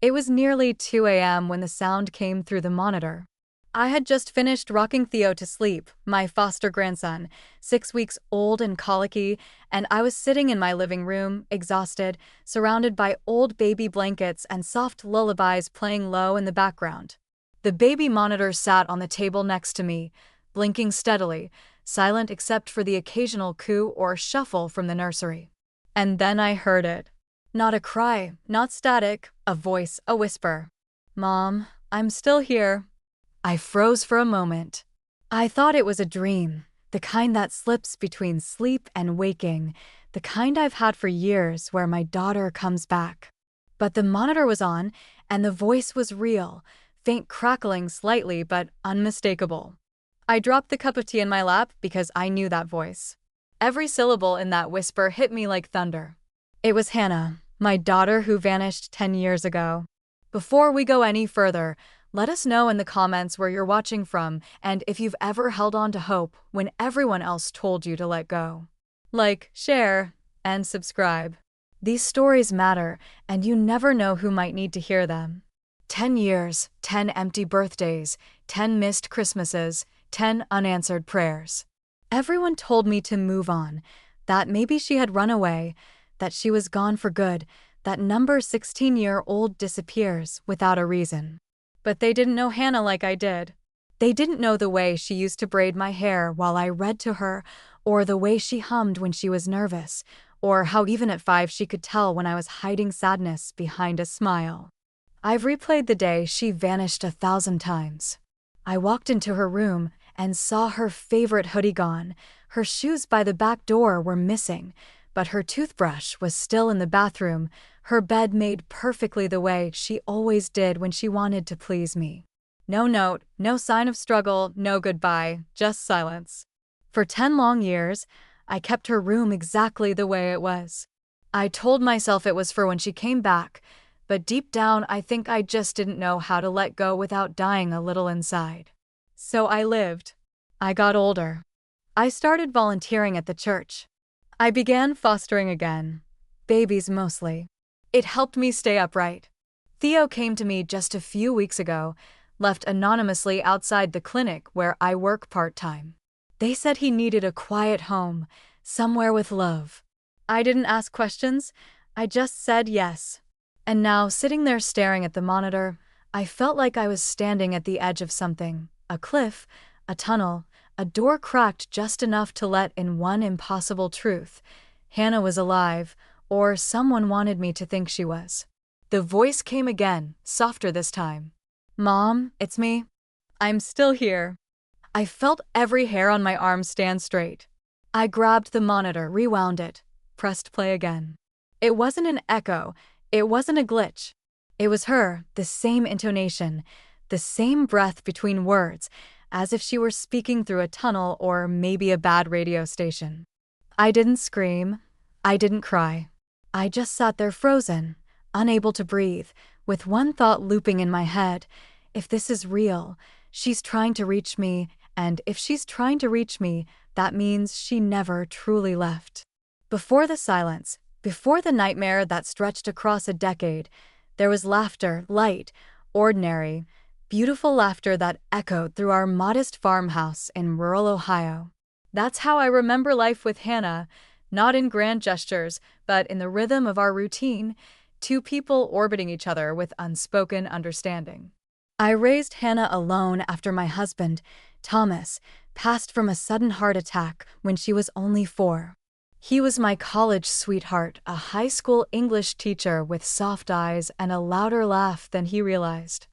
It was nearly 2 a.m. when the sound came through the monitor. I had just finished rocking Theo to sleep, my foster grandson, 6 weeks old and colicky, and I was sitting in my living room, exhausted, surrounded by old baby blankets and soft lullabies playing low in the background. The baby monitor sat on the table next to me, blinking steadily, silent except for the occasional coo or shuffle from the nursery. And then I heard it. Not a cry, not static, a voice, a whisper. "Mom, I'm still here." I froze for a moment. I thought it was a dream, the kind that slips between sleep and waking, the kind I've had for years where my daughter comes back. But the monitor was on, and the voice was real, faint crackling slightly but unmistakable. I dropped the cup of tea in my lap because I knew that voice. Every syllable in that whisper hit me like thunder. It was Hannah, my daughter who vanished 10 years ago. Before we go any further, let us know in the comments where you're watching from and if you've ever held on to hope when everyone else told you to let go. Like, share, and subscribe. These stories matter, and you never know who might need to hear them. 10 years, 10 empty birthdays, 10 missed Christmases, 10 unanswered prayers. Everyone told me to move on, that maybe she had run away, that she was gone for good, that number 16-year-old disappears without a reason. But they didn't know Hannah like I did. They didn't know the way she used to braid my hair while I read to her, or the way she hummed when she was nervous, or how even at 5 she could tell when I was hiding sadness behind a smile. I've replayed the day she vanished 1,000 times. I walked into her room and saw her favorite hoodie gone. Her shoes by the back door were missing, but her toothbrush was still in the bathroom, her bed made perfectly the way she always did when she wanted to please me. No note, no sign of struggle, no goodbye, just silence. For 10 long years, I kept her room exactly the way it was. I told myself it was for when she came back, but deep down I think I just didn't know how to let go without dying a little inside. So I lived. I got older. I started volunteering at the church. I began fostering again. Babies mostly. It helped me stay upright. Theo came to me just a few weeks ago, left anonymously outside the clinic where I work part-time. They said he needed a quiet home, somewhere with love. I didn't ask questions, I just said yes. And now, sitting there staring at the monitor, I felt like I was standing at the edge of something, a cliff, a tunnel, a door cracked just enough to let in one impossible truth. Hannah was alive, or someone wanted me to think she was. The voice came again, softer this time. "Mom, it's me. I'm still here." I felt every hair on my arm stand straight. I grabbed the monitor, rewound it, pressed play again. It wasn't an echo, it wasn't a glitch. It was her, the same intonation, the same breath between words, as if she were speaking through a tunnel or maybe a bad radio station. I didn't scream, I didn't cry. I just sat there frozen, unable to breathe, with one thought looping in my head. If this is real, she's trying to reach me, and if she's trying to reach me, that means she never truly left. Before the silence, before the nightmare that stretched across a decade, there was laughter, light, ordinary, beautiful laughter that echoed through our modest farmhouse in rural Ohio. That's how I remember life with Hannah, not in grand gestures, but in the rhythm of our routine, two people orbiting each other with unspoken understanding. I raised Hannah alone after my husband, Thomas, passed from a sudden heart attack when she was only 4. He was my college sweetheart, a high school English teacher with soft eyes and a louder laugh than he realized.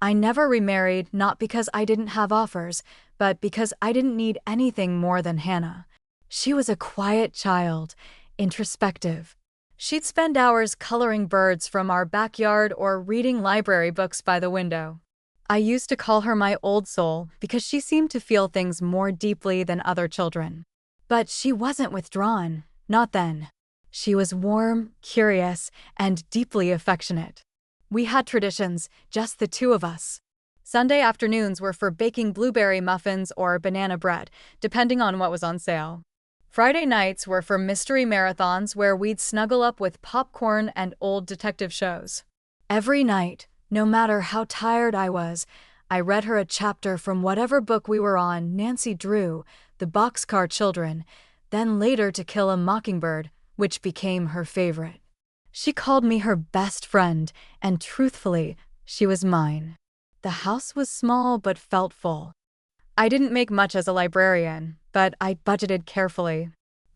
I never remarried, not because I didn't have offers, but because I didn't need anything more than Hannah. She was a quiet child, introspective. She'd spend hours coloring birds from our backyard or reading library books by the window. I used to call her my old soul because she seemed to feel things more deeply than other children. But she wasn't withdrawn, not then. She was warm, curious, and deeply affectionate. We had traditions, just the two of us. Sunday afternoons were for baking blueberry muffins or banana bread, depending on what was on sale. Friday nights were for mystery marathons where we'd snuggle up with popcorn and old detective shows. Every night, no matter how tired I was, I read her a chapter from whatever book we were on, Nancy Drew, The Boxcar Children, then later To Kill a Mockingbird, which became her favorite. She called me her best friend, and truthfully, she was mine. The house was small but felt full. I didn't make much as a librarian, but I budgeted carefully.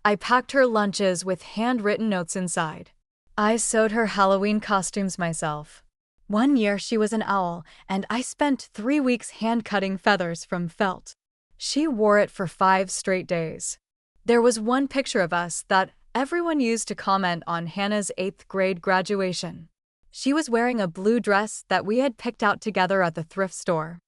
I packed her lunches with handwritten notes inside. I sewed her Halloween costumes myself. One year she was an owl, and I spent 3 weeks hand-cutting feathers from felt. She wore it for 5 straight days. There was one picture of us that everyone used to comment on Hannah's 8th grade graduation. She was wearing a blue dress that we had picked out together at the thrift store.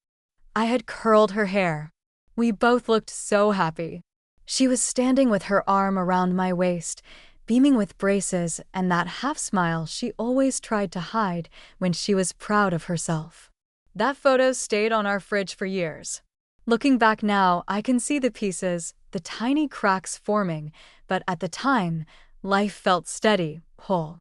I had curled her hair. We both looked so happy. She was standing with her arm around my waist, beaming with braces and that half-smile she always tried to hide when she was proud of herself. That photo stayed on our fridge for years. Looking back now, I can see the pieces, the tiny cracks forming, but at the time, life felt steady, whole.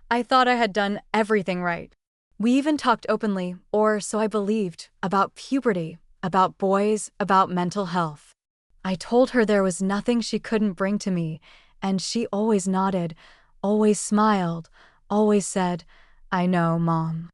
I thought I had done everything right. We even talked openly, or so I believed, about puberty, about boys, about mental health. I told her there was nothing she couldn't bring to me, and she always nodded, always smiled, always said, "I know, Mom."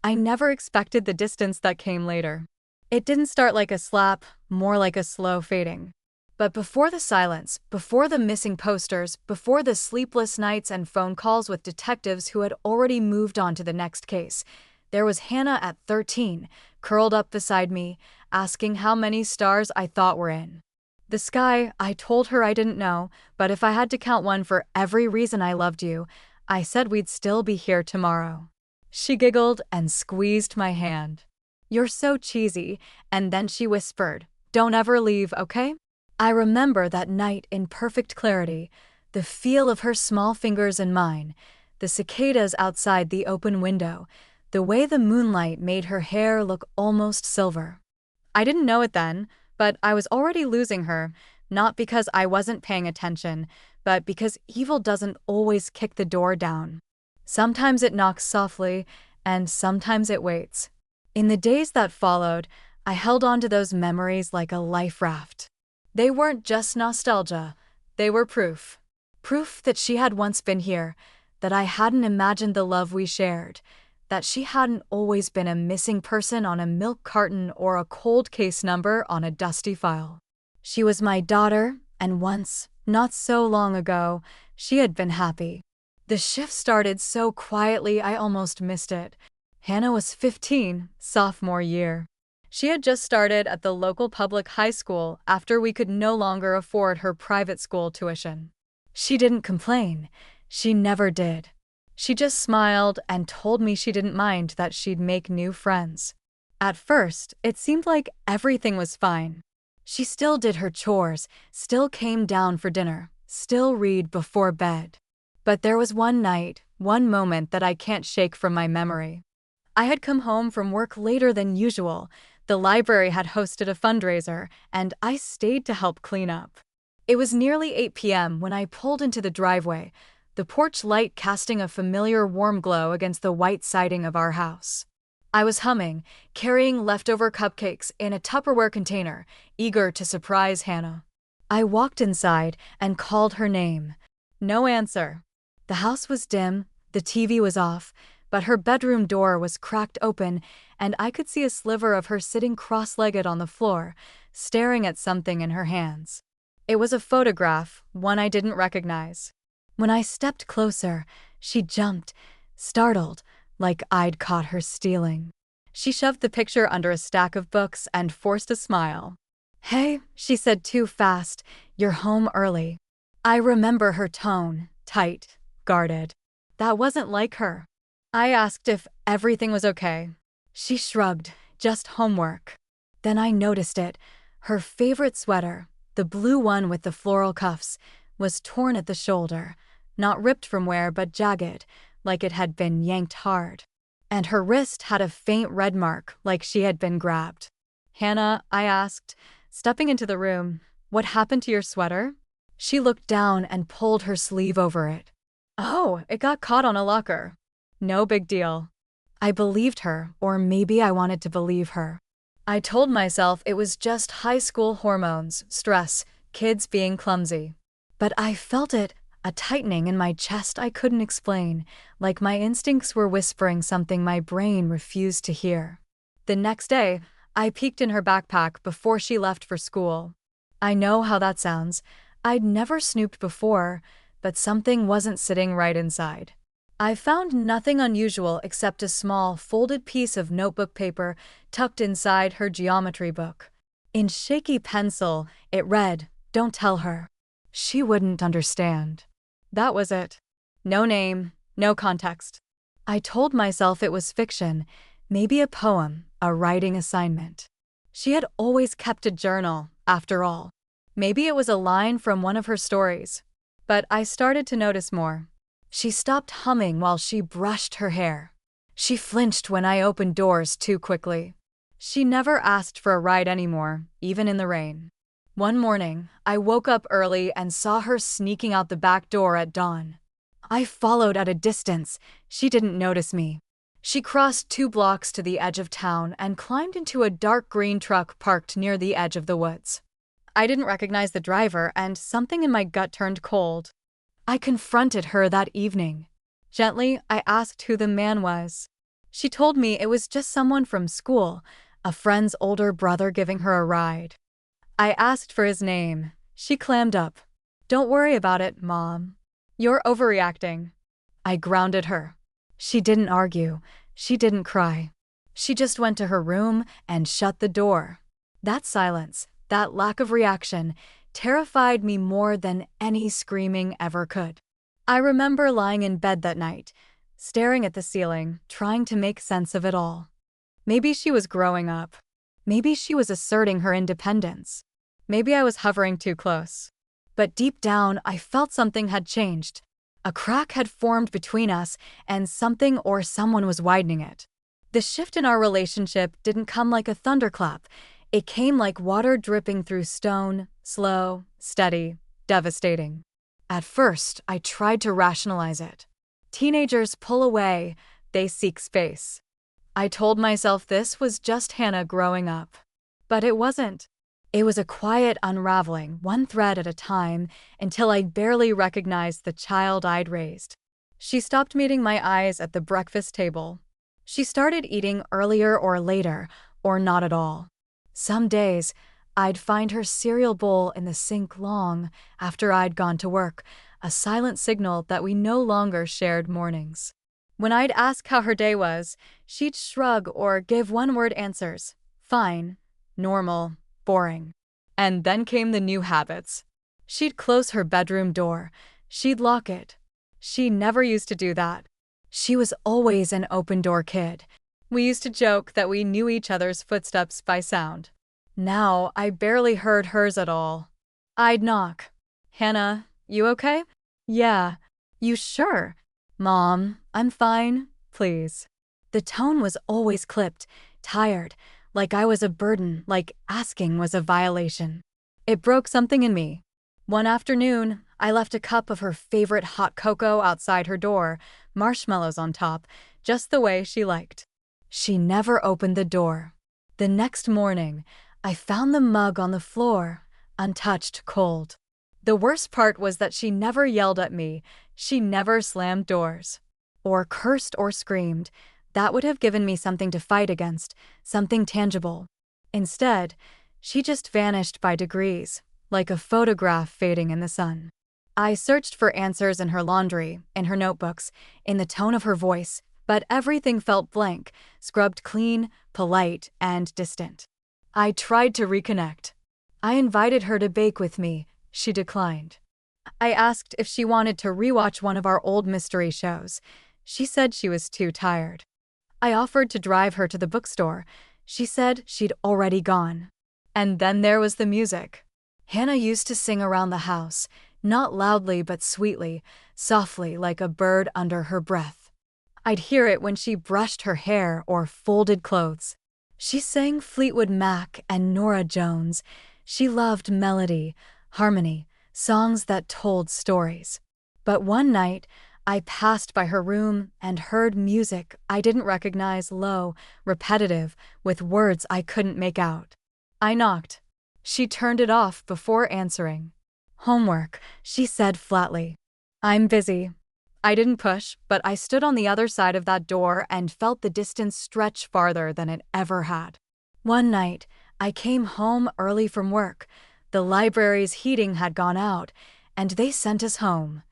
I never expected the distance that came later. It didn't start like a slap, more like a slow fading. But before the silence, before the missing posters, before the sleepless nights and phone calls with detectives who had already moved on to the next case, there was Hannah at 13, curled up beside me, asking how many stars I thought were in the sky. I told her I didn't know, but if I had to count one for every reason I loved you, I said we'd still be here tomorrow. She giggled and squeezed my hand. "You're so cheesy," and then she whispered, "Don't ever leave, okay?" I remember that night in perfect clarity, the feel of her small fingers in mine, the cicadas outside the open window, the way the moonlight made her hair look almost silver. I didn't know it then, but I was already losing her, not because I wasn't paying attention, but because evil doesn't always kick the door down. Sometimes it knocks softly, and sometimes it waits. In the days that followed, I held on to those memories like a life raft. They weren't just nostalgia, they were proof. Proof that she had once been here, that I hadn't imagined the love we shared, that she hadn't always been a missing person on a milk carton or a cold case number on a dusty file. She was my daughter, and once, not so long ago, she had been happy. The shift started so quietly I almost missed it. Hannah was 15, sophomore year. She had just started at the local public high school after we could no longer afford her private school tuition. She didn't complain. She never did. She just smiled and told me she didn't mind that she'd make new friends. At first, it seemed like everything was fine. She still did her chores, still came down for dinner, still read before bed. But there was one night, one moment that I can't shake from my memory. I had come home from work later than usual. The library had hosted a fundraiser, and I stayed to help clean up. It was nearly 8 p.m. when I pulled into the driveway, the porch light casting a familiar warm glow against the white siding of our house. I was humming, carrying leftover cupcakes in a Tupperware container, eager to surprise Hannah. I walked inside and called her name. No answer. The house was dim, the TV was off, but her bedroom door was cracked open, and I could see a sliver of her sitting cross-legged on the floor, staring at something in her hands. It was a photograph, one I didn't recognize. When I stepped closer, she jumped, startled, like I'd caught her stealing. She shoved the picture under a stack of books and forced a smile. "Hey," she said too fast, "you're home early." I remember her tone, tight, guarded. That wasn't like her. I asked if everything was okay. She shrugged, just homework. Then I noticed it. Her favorite sweater, the blue one with the floral cuffs, was torn at the shoulder, not ripped from wear but jagged, like it had been yanked hard. And her wrist had a faint red mark, like she had been grabbed. "Hannah," I asked, stepping into the room, "what happened to your sweater?" She looked down and pulled her sleeve over it. "Oh, it got caught on a locker. No big deal." I believed her, or maybe I wanted to believe her. I told myself it was just high school hormones, stress, kids being clumsy. But I felt it, a tightening in my chest I couldn't explain, like my instincts were whispering something my brain refused to hear. The next day, I peeked in her backpack before she left for school. I know how that sounds. I'd never snooped before, but something wasn't sitting right inside. I found nothing unusual except a small, folded piece of notebook paper tucked inside her geometry book. In shaky pencil, it read, "Don't tell her. She wouldn't understand." That was it. No name, no context. I told myself it was fiction, maybe a poem, a writing assignment. She had always kept a journal, after all. Maybe it was a line from one of her stories. But I started to notice more. She stopped humming while she brushed her hair. She flinched when I opened doors too quickly. She never asked for a ride anymore, even in the rain. One morning, I woke up early and saw her sneaking out the back door at dawn. I followed at a distance. She didn't notice me. She crossed 2 blocks to the edge of town and climbed into a dark green truck parked near the edge of the woods. I didn't recognize the driver, and something in my gut turned cold. I confronted her that evening. Gently, I asked who the man was. She told me it was just someone from school, a friend's older brother giving her a ride. I asked for his name. She clammed up. "Don't worry about it, Mom. You're overreacting." I grounded her. She didn't argue. She didn't cry. She just went to her room and shut the door. That silence, that lack of reaction, terrified me more than any screaming ever could. I remember lying in bed that night, staring at the ceiling, trying to make sense of it all. Maybe she was growing up. Maybe she was asserting her independence. Maybe I was hovering too close. But deep down, I felt something had changed. A crack had formed between us, and something or someone was widening it. The shift in our relationship didn't come like a thunderclap. It came like water dripping through stone, slow, steady, devastating. At first, I tried to rationalize it. Teenagers pull away, they seek space. I told myself this was just Hannah growing up. But it wasn't. It was a quiet unraveling, one thread at a time, until I barely recognized the child I'd raised. She stopped meeting my eyes at the breakfast table. She started eating earlier or later, or not at all. Some days, I'd find her cereal bowl in the sink long after I'd gone to work, a silent signal that we no longer shared mornings. When I'd ask how her day was, she'd shrug or give one-word answers. Fine, normal, boring. And then came the new habits. She'd close her bedroom door. She'd lock it. She never used to do that. She was always an open-door kid. We used to joke that we knew each other's footsteps by sound. Now, I barely heard hers at all. I'd knock. "Hannah, you okay?" "Yeah." "You sure?" "Mom, I'm fine, please." The tone was always clipped, tired, like I was a burden, like asking was a violation. It broke something in me. One afternoon, I left a cup of her favorite hot cocoa outside her door, marshmallows on top, just the way she liked. She never opened the door. The next morning, I found the mug on the floor, untouched, cold. The worst part was that she never yelled at me. She never slammed doors. Or cursed or screamed. That would have given me something to fight against, something tangible. Instead, she just vanished by degrees, like a photograph fading in the sun. I searched for answers in her laundry, in her notebooks, in the tone of her voice, but everything felt blank, scrubbed clean, polite, and distant. I tried to reconnect. I invited her to bake with me. She declined. I asked if she wanted to rewatch one of our old mystery shows. She said she was too tired. I offered to drive her to the bookstore. She said she'd already gone. And then there was the music. Hannah used to sing around the house, not loudly but sweetly, softly like a bird under her breath. I'd hear it when she brushed her hair or folded clothes. She sang Fleetwood Mac and Norah Jones. She loved melody, harmony, songs that told stories. But one night, I passed by her room and heard music I didn't recognize, low, repetitive, with words I couldn't make out. I knocked. She turned it off before answering. "Homework," she said flatly. "I'm busy." I didn't push, but I stood on the other side of that door and felt the distance stretch farther than it ever had. One night, I came home early from work. The library's heating had gone out, and they sent us home.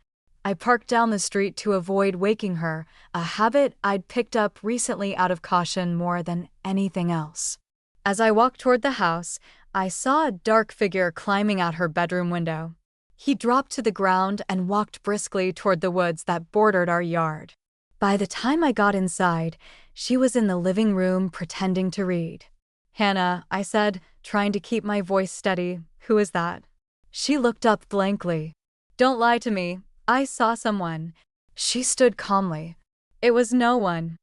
I parked down the street to avoid waking her, a habit I'd picked up recently out of caution more than anything else. As I walked toward the house, I saw a dark figure climbing out her bedroom window. He dropped to the ground and walked briskly toward the woods that bordered our yard. By the time I got inside, she was in the living room pretending to read. "Hannah," I said, trying to keep my voice steady. "Who is that?" She looked up blankly. "Don't lie to me. I saw someone." She stood calmly. "It was no one."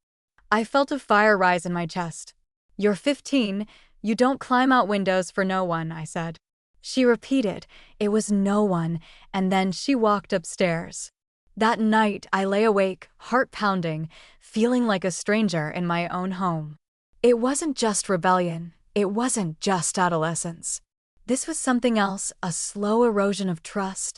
I felt a fire rise in my chest. "You're 15. You don't climb out windows for no one," I said. She repeated, "It was no one," and then she walked upstairs. That night, I lay awake, heart pounding, feeling like a stranger in my own home. It wasn't just rebellion. It wasn't just adolescence. This was something else, a slow erosion of trust,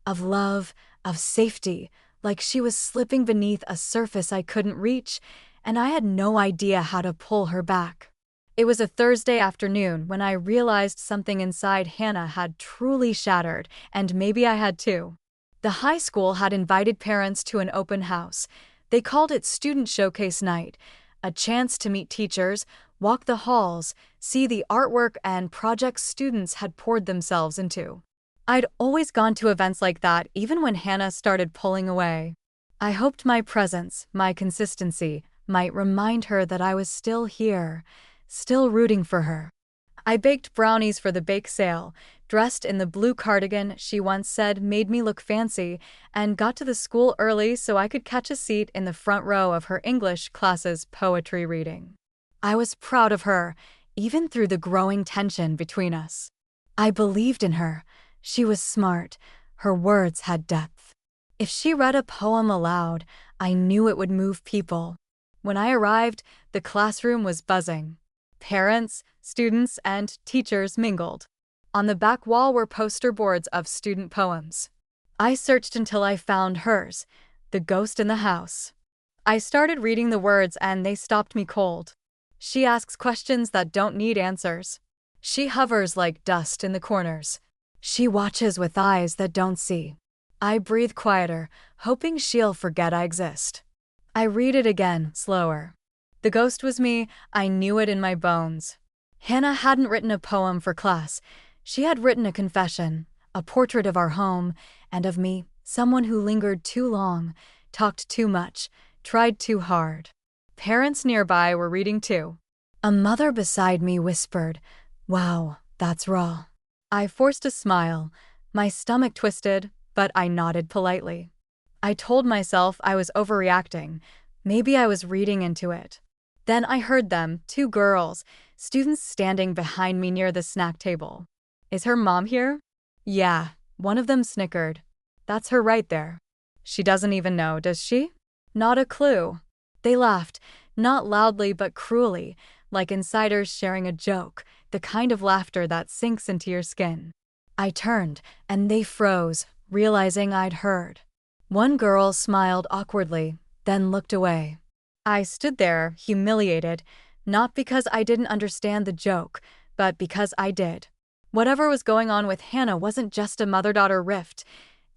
of love, of safety, like she was slipping beneath a surface I couldn't reach, and I had no idea how to pull her back. It was a Thursday afternoon when I realized something inside Hannah had truly shattered, and maybe I had too. The high school had invited parents to an open house. They called it Student Showcase Night, a chance to meet teachers, walk the halls, see the artwork and projects students had poured themselves into. I'd always gone to events like that even when Hannah started pulling away. I hoped my presence, my consistency, might remind her that I was still here, still rooting for her. I baked brownies for the bake sale, dressed in the blue cardigan she once said made me look fancy, and got to the school early so I could catch a seat in the front row of her English class's poetry reading. I was proud of her, even through the growing tension between us. I believed in her. She was smart. Her words had depth. If she read a poem aloud, I knew it would move people. When I arrived, the classroom was buzzing. Parents, students, and teachers mingled. On the back wall were poster boards of student poems. I searched until I found hers, "The Ghost in the House." I started reading the words and they stopped me cold. She asks questions that don't need answers. She hovers like dust in the corners. She watches with eyes that don't see. I breathe quieter, hoping she'll forget I exist. I read it again, slower. The ghost was me. I knew it in my bones. Hannah hadn't written a poem for class. She had written a confession, a portrait of our home, and of me, someone who lingered too long, talked too much, tried too hard. Parents nearby were reading too. A mother beside me whispered, "Wow, that's raw." I forced a smile. My stomach twisted, but I nodded politely. I told myself I was overreacting. Maybe I was reading into it. Then I heard them, 2 girls, students standing behind me near the snack table. "Is her mom here?" "Yeah," one of them snickered. "That's her right there." "She doesn't even know, does she?" "Not a clue." They laughed, not loudly but cruelly, like insiders sharing a joke, the kind of laughter that sinks into your skin. I turned, and they froze, realizing I'd heard. One girl smiled awkwardly, then looked away. I stood there, humiliated, not because I didn't understand the joke, but because I did. Whatever was going on with Hannah wasn't just a mother-daughter rift.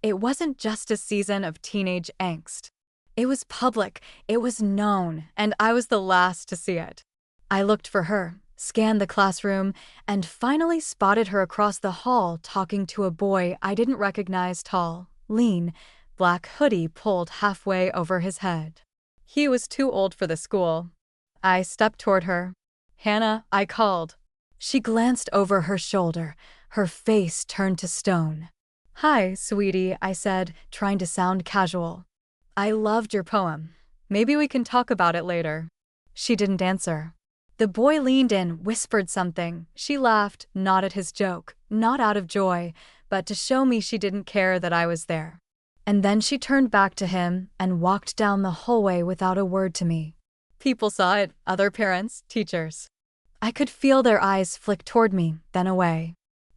It wasn't just a season of teenage angst. It was public, it was known, and I was the last to see it. I looked for her, scanned the classroom, and finally spotted her across the hall talking to a boy I didn't recognize, tall, lean, black hoodie pulled halfway over his head. He was too old for the school. I stepped toward her. "Hannah," I called. She glanced over her shoulder, her face turned to stone. "Hi, sweetie," I said, trying to sound casual. "I loved your poem. Maybe we can talk about it later." She didn't answer. The boy leaned in, whispered something. She laughed, not at his joke, not out of joy, but to show me she didn't care that I was there. And then she turned back to him and walked down the hallway without a word to me. People saw it, other parents, teachers. I could feel their eyes flick toward me, then away.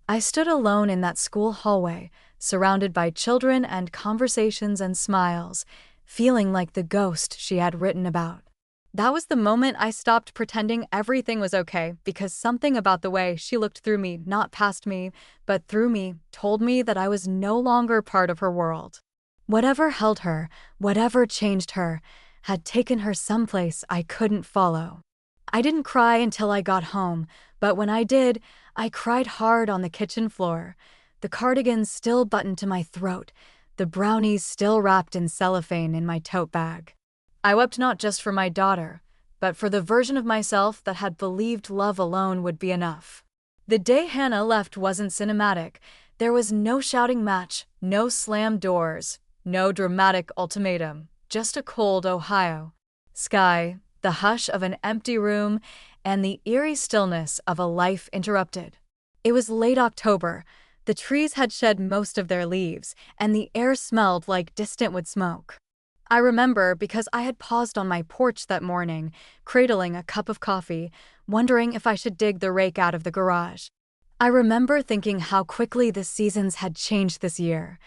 I stood alone in that school hallway, surrounded by children and conversations and smiles, feeling like the ghost she had written about. That was the moment I stopped pretending everything was okay, because something about the way she looked through me, not past me, but through me, told me that I was no longer part of her world. Whatever held her, whatever changed her, had taken her someplace I couldn't follow. I didn't cry until I got home, but when I did, I cried hard on the kitchen floor, the cardigan still buttoned to my throat, the brownies still wrapped in cellophane in my tote bag. I wept not just for my daughter, but for the version of myself that had believed love alone would be enough. The day Hannah left wasn't cinematic. There was no shouting match, no slammed doors, no dramatic ultimatum, just a cold Ohio sky, the hush of an empty room, and the eerie stillness of a life interrupted. It was late October. The trees had shed most of their leaves, and the air smelled like distant wood smoke. I remember because I had paused on my porch that morning, cradling a cup of coffee, wondering if I should dig the rake out of the garage. I remember thinking how quickly the seasons had changed this year.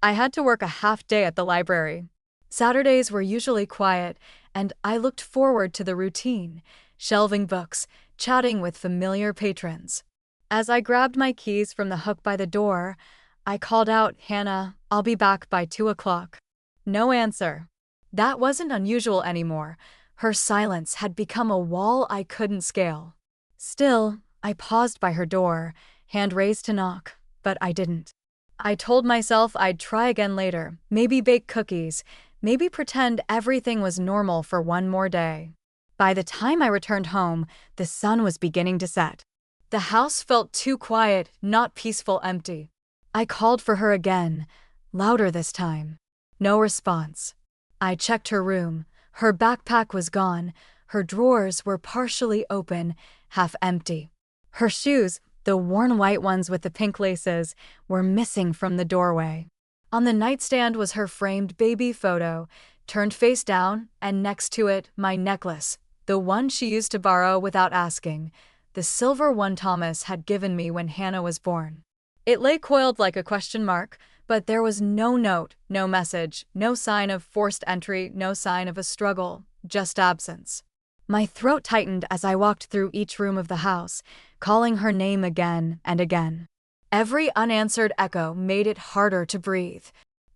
I had to work a half day at the library. Saturdays were usually quiet, and I looked forward to the routine, shelving books, chatting with familiar patrons. As I grabbed my keys from the hook by the door, I called out, "Hannah, I'll be back by 2 o'clock." No answer. That wasn't unusual anymore. Her silence had become a wall I couldn't scale. Still, I paused by her door, hand raised to knock, but I didn't. I told myself I'd try again later, maybe bake cookies, maybe pretend everything was normal for one more day. By the time I returned home, the sun was beginning to set. The house felt too quiet, not peaceful, empty. I called for her again, louder this time. No response. I checked her room. Her backpack was gone. Her drawers were partially open, half empty. Her shoes, the worn white ones with the pink laces, were missing from the doorway. On the nightstand was her framed baby photo, turned face down, and next to it, my necklace, the one she used to borrow without asking, the silver one Thomas had given me when Hannah was born. It lay coiled like a question mark, but there was no note, no message, no sign of forced entry, no sign of a struggle, just absence. My throat tightened as I walked through each room of the house, calling her name again and again. Every unanswered echo made it harder to breathe.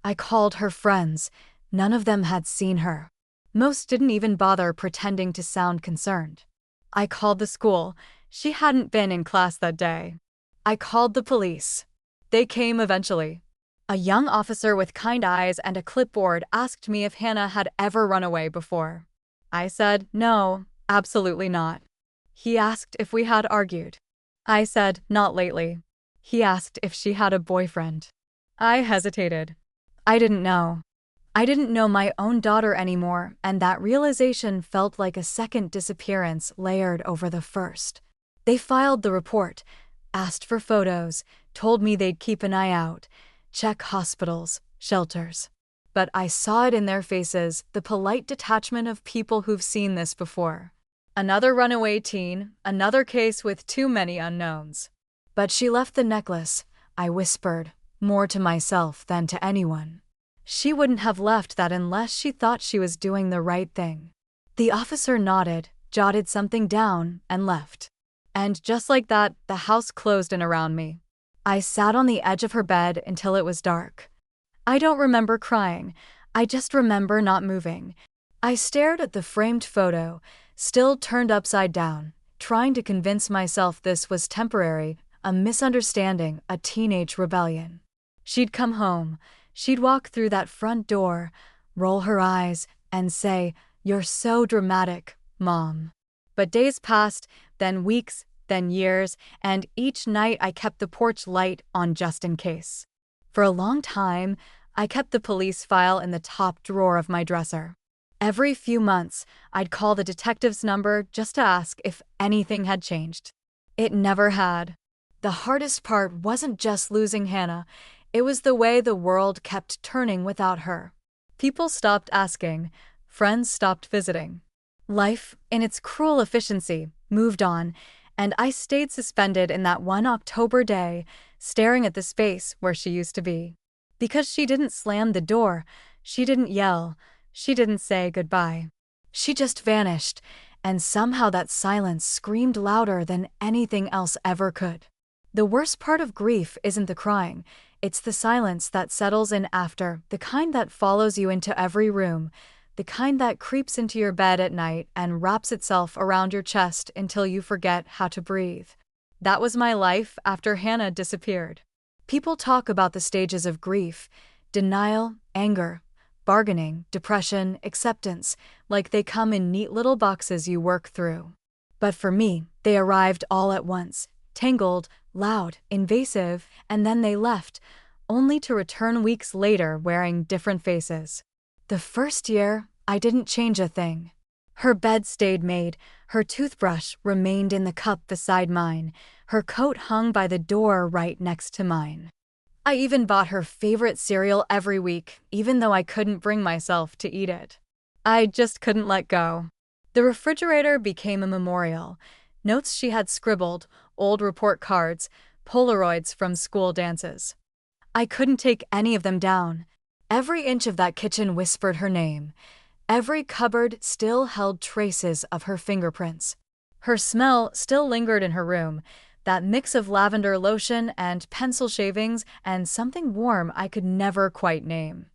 I called her friends. None of them had seen her. Most didn't even bother pretending to sound concerned. I called the school. She hadn't been in class that day. I called the police. They came eventually. A young officer with kind eyes and a clipboard asked me if Hannah had ever run away before. I said, no, absolutely not. He asked if we had argued. I said, not lately. He asked if she had a boyfriend. I hesitated. I didn't know. I didn't know my own daughter anymore, and that realization felt like a second disappearance layered over the first. They filed the report, asked for photos, told me they'd keep an eye out, check hospitals, shelters. But I saw it in their faces, the polite detachment of people who've seen this before. Another runaway teen, another case with too many unknowns. But she left the necklace, I whispered, more to myself than to anyone. She wouldn't have left that unless she thought she was doing the right thing. The officer nodded, jotted something down, and left. And just like that, the house closed in around me. I sat on the edge of her bed until it was dark. I don't remember crying. I just remember not moving. I stared at the framed photo, still turned upside down, trying to convince myself this was temporary, a misunderstanding, a teenage rebellion. She'd come home. She'd walk through that front door, roll her eyes, and say, "You're so dramatic, Mom." But days passed, then weeks, then years, and each night I kept the porch light on just in case. For a long time, I kept the police file in the top drawer of my dresser. Every few months, I'd call the detective's number just to ask if anything had changed. It never had. The hardest part wasn't just losing Hannah, It was the way the world kept turning without her. People stopped asking, friends stopped visiting. Life, in its cruel efficiency, moved on, and I stayed suspended in that one October day, staring at the space where she used to be. Because she didn't slam the door, she didn't yell, she didn't say goodbye. She just vanished, and somehow that silence screamed louder than anything else ever could. The worst part of grief isn't the crying, it's the silence that settles in after, the kind that follows you into every room, the kind that creeps into your bed at night and wraps itself around your chest until you forget how to breathe. That was my life after Hannah disappeared. People talk about the stages of grief: denial, anger, bargaining, depression, acceptance, like they come in neat little boxes you work through. But for me, they arrived all at once, tangled, loud, invasive, and then they left, only to return weeks later wearing different faces. The first year, I didn't change a thing. Her bed stayed made, her toothbrush remained in the cup beside mine, her coat hung by the door right next to mine. I even bought her favorite cereal every week, even though I couldn't bring myself to eat it. I just couldn't let go. The refrigerator became a memorial. Notes she had scribbled, old report cards, Polaroids from school dances. I couldn't take any of them down. Every inch of that kitchen whispered her name. Every cupboard still held traces of her fingerprints. Her smell still lingered in her room, that mix of lavender lotion and pencil shavings and something warm I could never quite name.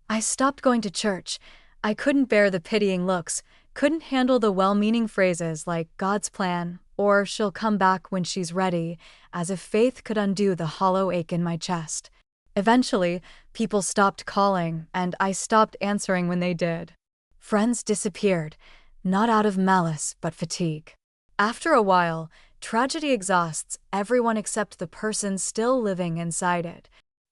I stopped going to church. I couldn't bear the pitying looks, couldn't handle the well-meaning phrases like God's plan or she'll come back when she's ready, as if faith could undo the hollow ache in my chest. Eventually, people stopped calling, and I stopped answering when they did. Friends disappeared, not out of malice but fatigue. After a while, tragedy exhausts everyone except the person still living inside it.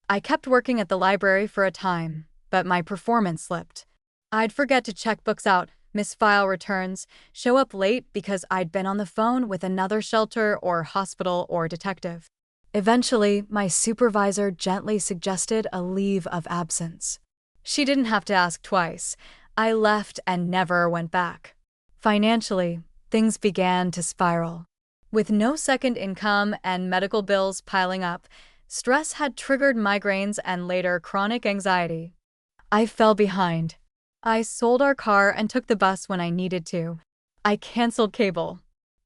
I kept working at the library for a time, but my performance slipped. I'd forget to check books out, miss file returns, show up late because I'd been on the phone with another shelter or hospital or detective. Eventually, my supervisor gently suggested a leave of absence. She didn't have to ask twice. I left and never went back. Financially, things began to spiral. With no second income and medical bills piling up, stress had triggered migraines and later chronic anxiety. I fell behind. I sold our car and took the bus when I needed to. I canceled cable.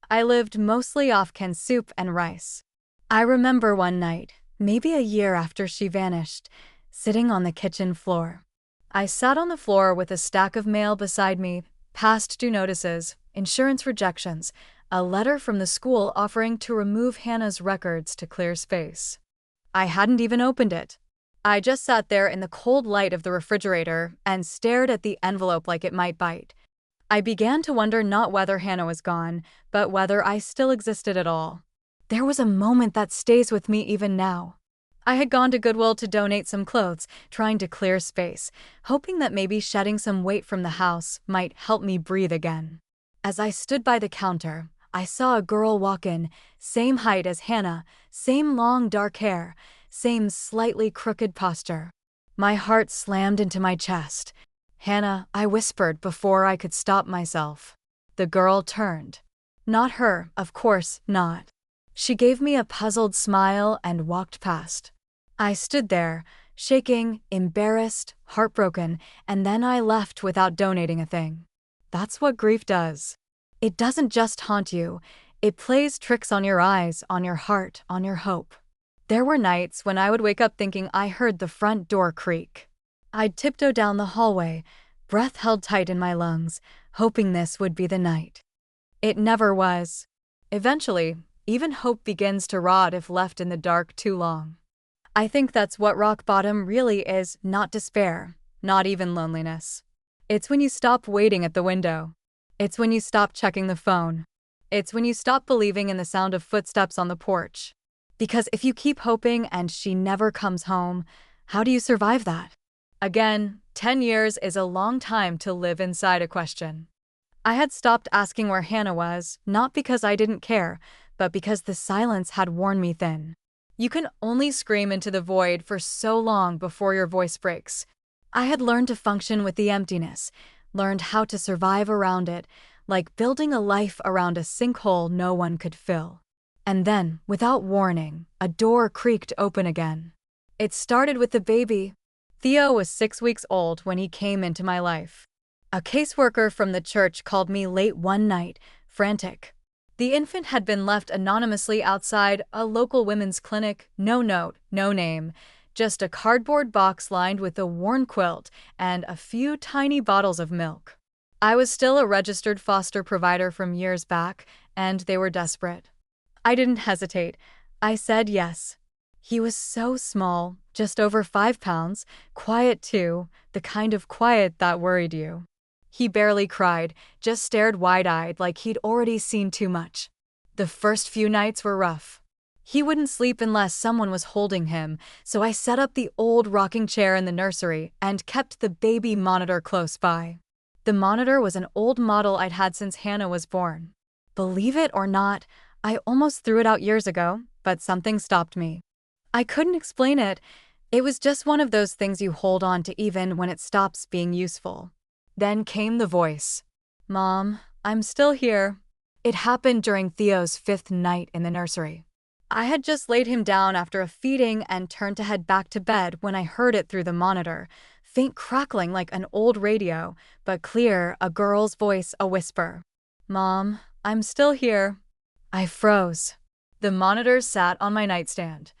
I lived mostly off canned soup and rice. I remember one night, maybe a year after she vanished, sitting on the kitchen floor. I sat on the floor with a stack of mail beside me, past due notices, insurance rejections, a letter from the school offering to remove Hannah's records to clear space. I hadn't even opened it. I just sat there in the cold light of the refrigerator and stared at the envelope like it might bite. I began to wonder not whether Hannah was gone, but whether I still existed at all. There was a moment that stays with me even now. I had gone to Goodwill to donate some clothes, trying to clear space, hoping that maybe shedding some weight from the house might help me breathe again. As I stood by the counter, I saw a girl walk in, same height as Hannah, same long dark hair, same slightly crooked posture. My heart slammed into my chest. "Hannah," I whispered before I could stop myself. The girl turned. Not her, of course not. She gave me a puzzled smile and walked past. I stood there, shaking, embarrassed, heartbroken, and then I left without donating a thing. That's what grief does. It doesn't just haunt you, it plays tricks on your eyes, on your heart, on your hope. There were nights when I would wake up thinking I heard the front door creak. I'd tiptoe down the hallway, breath held tight in my lungs, hoping this would be the night. It never was. Eventually, even hope begins to rot if left in the dark too long. I think that's what rock bottom really is, not despair, not even loneliness. It's when you stop waiting at the window. It's when you stop checking the phone. It's when you stop believing in the sound of footsteps on the porch. Because if you keep hoping and she never comes home, how do you survive that? Again, 10 years is a long time to live inside a question. I had stopped asking where Hannah was, not because I didn't care, but because the silence had worn me thin. You can only scream into the void for so long before your voice breaks. I had learned to function with the emptiness, learned how to survive around it, like building a life around a sinkhole no one could fill. And then, without warning, a door creaked open again. It started with the baby. Theo was 6 weeks old when he came into my life. A caseworker from the church called me late one night, frantic. The infant had been left anonymously outside a local women's clinic, no note, no name, just a cardboard box lined with a worn quilt and a few tiny bottles of milk. I was still a registered foster provider from years back, and they were desperate. I didn't hesitate. I said yes. He was so small, just over 5 pounds, quiet too, the kind of quiet that worried you. He barely cried, just stared wide-eyed like he'd already seen too much. The first few nights were rough. He wouldn't sleep unless someone was holding him, so I set up the old rocking chair in the nursery and kept the baby monitor close by. The monitor was an old model I'd had since Hannah was born. Believe it or not, I almost threw it out years ago, but something stopped me. I couldn't explain it. It was just one of those things you hold on to even when it stops being useful. Then came the voice. "Mom, I'm still here." It happened during Theo's 5th night in the nursery. I had just laid him down after a feeding and turned to head back to bed when I heard it through the monitor, faint crackling like an old radio, but clear, a girl's voice, a whisper. "Mom, I'm still here." I froze. The monitor sat on my nightstand.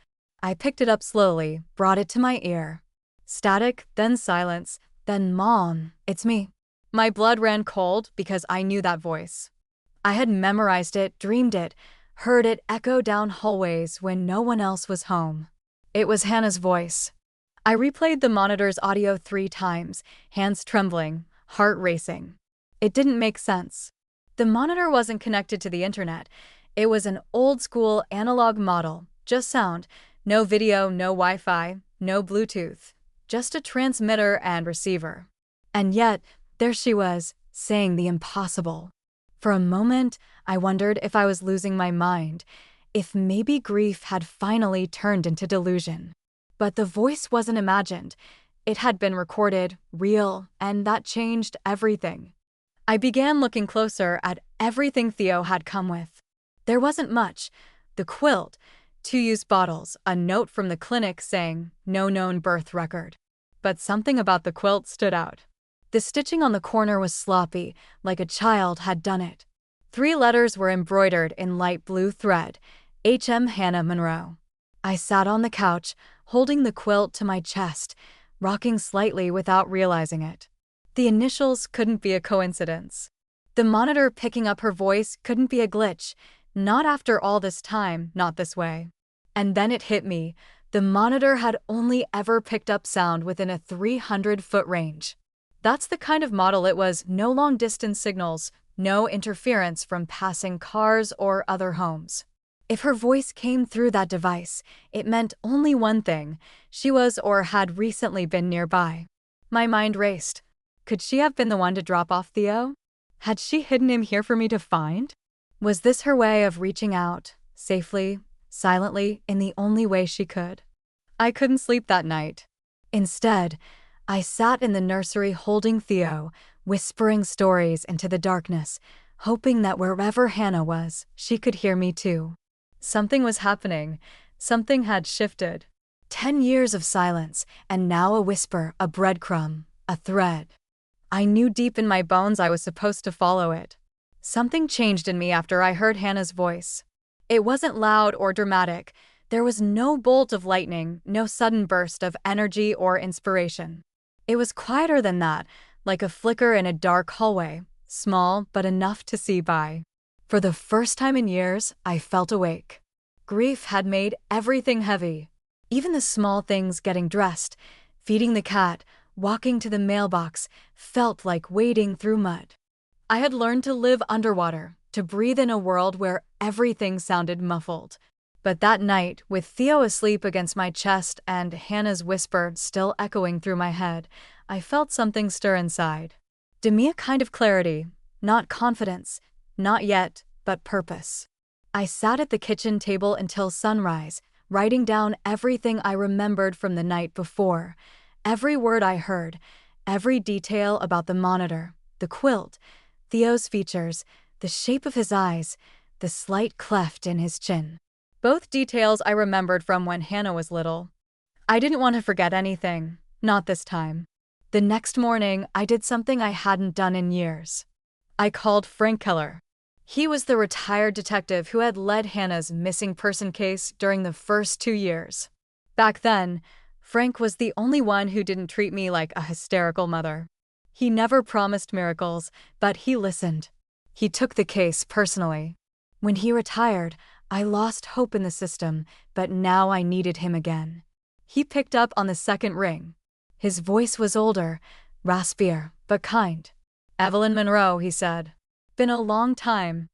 I picked it up slowly, brought it to my ear. Static, then silence, then "Mom, it's me." My blood ran cold because I knew that voice. I had memorized it, dreamed it, heard it echo down hallways when no one else was home. It was Hannah's voice. I replayed the monitor's audio 3 times, hands trembling, heart racing. It didn't make sense. The monitor wasn't connected to the internet. It was an old-school analog model, just sound, no video, no Wi-Fi, no Bluetooth, just a transmitter and receiver. And yet, there she was, saying the impossible. For a moment, I wondered if I was losing my mind, if maybe grief had finally turned into delusion. But the voice wasn't imagined. It had been recorded, real, and that changed everything. I began looking closer at everything Theo had come with. There wasn't much. The quilt, 2 used bottles, a note from the clinic saying, "No known birth record." But something about the quilt stood out. The stitching on the corner was sloppy, like a child had done it. 3 letters were embroidered in light blue thread, H.M. Hannah Monroe. I sat on the couch, holding the quilt to my chest, rocking slightly without realizing it. The initials couldn't be a coincidence. The monitor picking up her voice couldn't be a glitch. Not after all this time, not this way. And then it hit me. The monitor had only ever picked up sound within a 300-foot range. That's the kind of model it was, no long-distance signals, no interference from passing cars or other homes. If her voice came through that device, it meant only one thing: she was or had recently been nearby. My mind raced. Could she have been the one to drop off Theo? Had she hidden him here for me to find? Was this her way of reaching out, safely, silently, in the only way she could? I couldn't sleep that night. Instead, I sat in the nursery holding Theo, whispering stories into the darkness, hoping that wherever Hannah was, she could hear me too. Something was happening. Something had shifted. 10 years of silence, and now a whisper, a breadcrumb, a thread. I knew deep in my bones I was supposed to follow it. Something changed in me after I heard Hannah's voice. It wasn't loud or dramatic. There was no bolt of lightning, no sudden burst of energy or inspiration. It was quieter than that, like a flicker in a dark hallway, small but enough to see by. For the first time in years, I felt awake. Grief had made everything heavy. Even the small things, getting dressed, feeding the cat, walking to the mailbox, felt like wading through mud. I had learned to live underwater, to breathe in a world where everything sounded muffled. But that night, with Theo asleep against my chest and Hannah's whisper still echoing through my head, I felt something stir inside. To me, a kind of clarity, not confidence, not yet, but purpose. I sat at the kitchen table until sunrise, writing down everything I remembered from the night before. Every word I heard, every detail about the monitor, the quilt, Theo's features, the shape of his eyes, the slight cleft in his chin. Both details I remembered from when Hannah was little. I didn't want to forget anything, not this time. The next morning, I did something I hadn't done in years. I called Frank Keller. He was the retired detective who had led Hannah's missing person case during the first 2 years. Back then, Frank was the only one who didn't treat me like a hysterical mother. He never promised miracles, but he listened. He took the case personally. When he retired, I lost hope in the system, but now I needed him again. He picked up on the second ring. His voice was older, raspier, but kind. "Evelyn Monroe," he said. "Been a long time."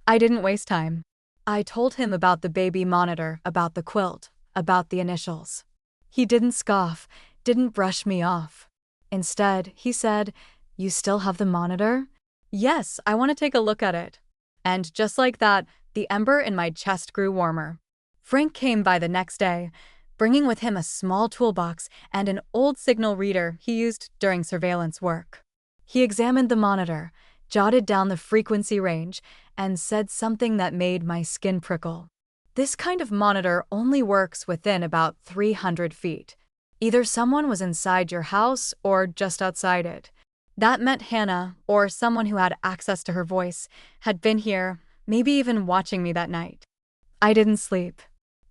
I didn't waste time. I told him about the baby monitor, about the quilt, about the initials. He didn't scoff, didn't brush me off. Instead, he said, "You still have the monitor?" "Yes, I want to take a look at it." And just like that, the ember in my chest grew warmer. Frank came by the next day, bringing with him a small toolbox and an old signal reader he used during surveillance work. He examined the monitor, jotted down the frequency range, and said something that made my skin prickle. "This kind of monitor only works within about 300 feet. Either someone was inside your house or just outside it." That meant Hannah, or someone who had access to her voice, had been here, maybe even watching me that night. I didn't sleep.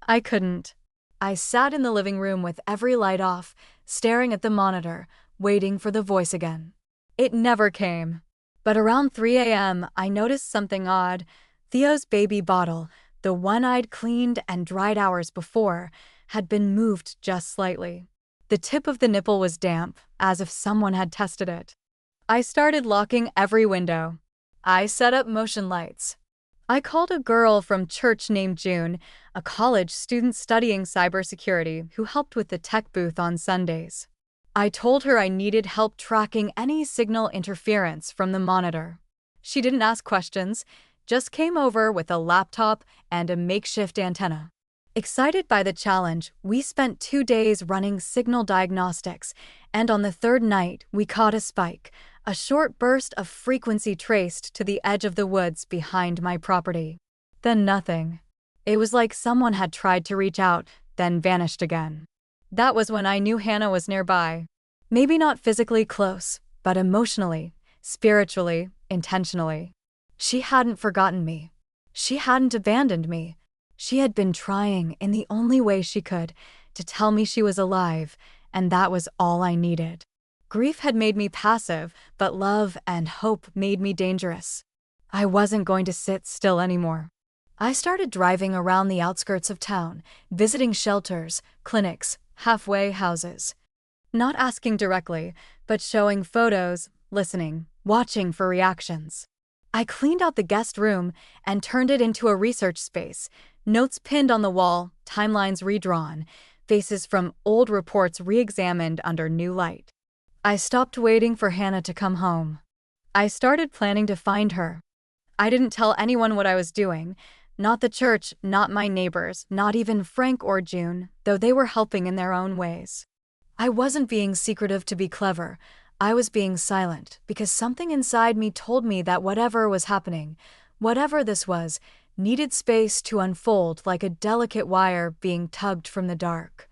I couldn't. I sat in the living room with every light off, staring at the monitor, waiting for the voice again. It never came. But around 3 a.m., I noticed something odd. Theo's baby bottle, the one I'd cleaned and dried hours before, had been moved just slightly. The tip of the nipple was damp, as if someone had tested it. I started locking every window. I set up motion lights. I called a girl from church named June, a college student studying cybersecurity who helped with the tech booth on Sundays. I told her I needed help tracking any signal interference from the monitor. She didn't ask questions, just came over with a laptop and a makeshift antenna. Excited by the challenge, we spent 2 days running signal diagnostics, and on the third night, we caught a spike, a short burst of frequency traced to the edge of the woods behind my property. Then nothing. It was like someone had tried to reach out, then vanished again. That was when I knew Hannah was nearby. Maybe not physically close, but emotionally, spiritually, intentionally. She hadn't forgotten me. She hadn't abandoned me. She had been trying, in the only way she could, to tell me she was alive, and that was all I needed. Grief had made me passive, but love and hope made me dangerous. I wasn't going to sit still anymore. I started driving around the outskirts of town, visiting shelters, clinics, halfway houses. Not asking directly, but showing photos, listening, watching for reactions. I cleaned out the guest room and turned it into a research space, notes pinned on the wall, timelines redrawn, faces from old reports re-examined under new light. I stopped waiting for Hannah to come home. I started planning to find her. I didn't tell anyone what I was doing, not the church, not my neighbors, not even Frank or June, though they were helping in their own ways. I wasn't being secretive to be clever. I was being silent because something inside me told me that whatever was happening, whatever this was, needed space to unfold like a delicate wire being tugged from the dark.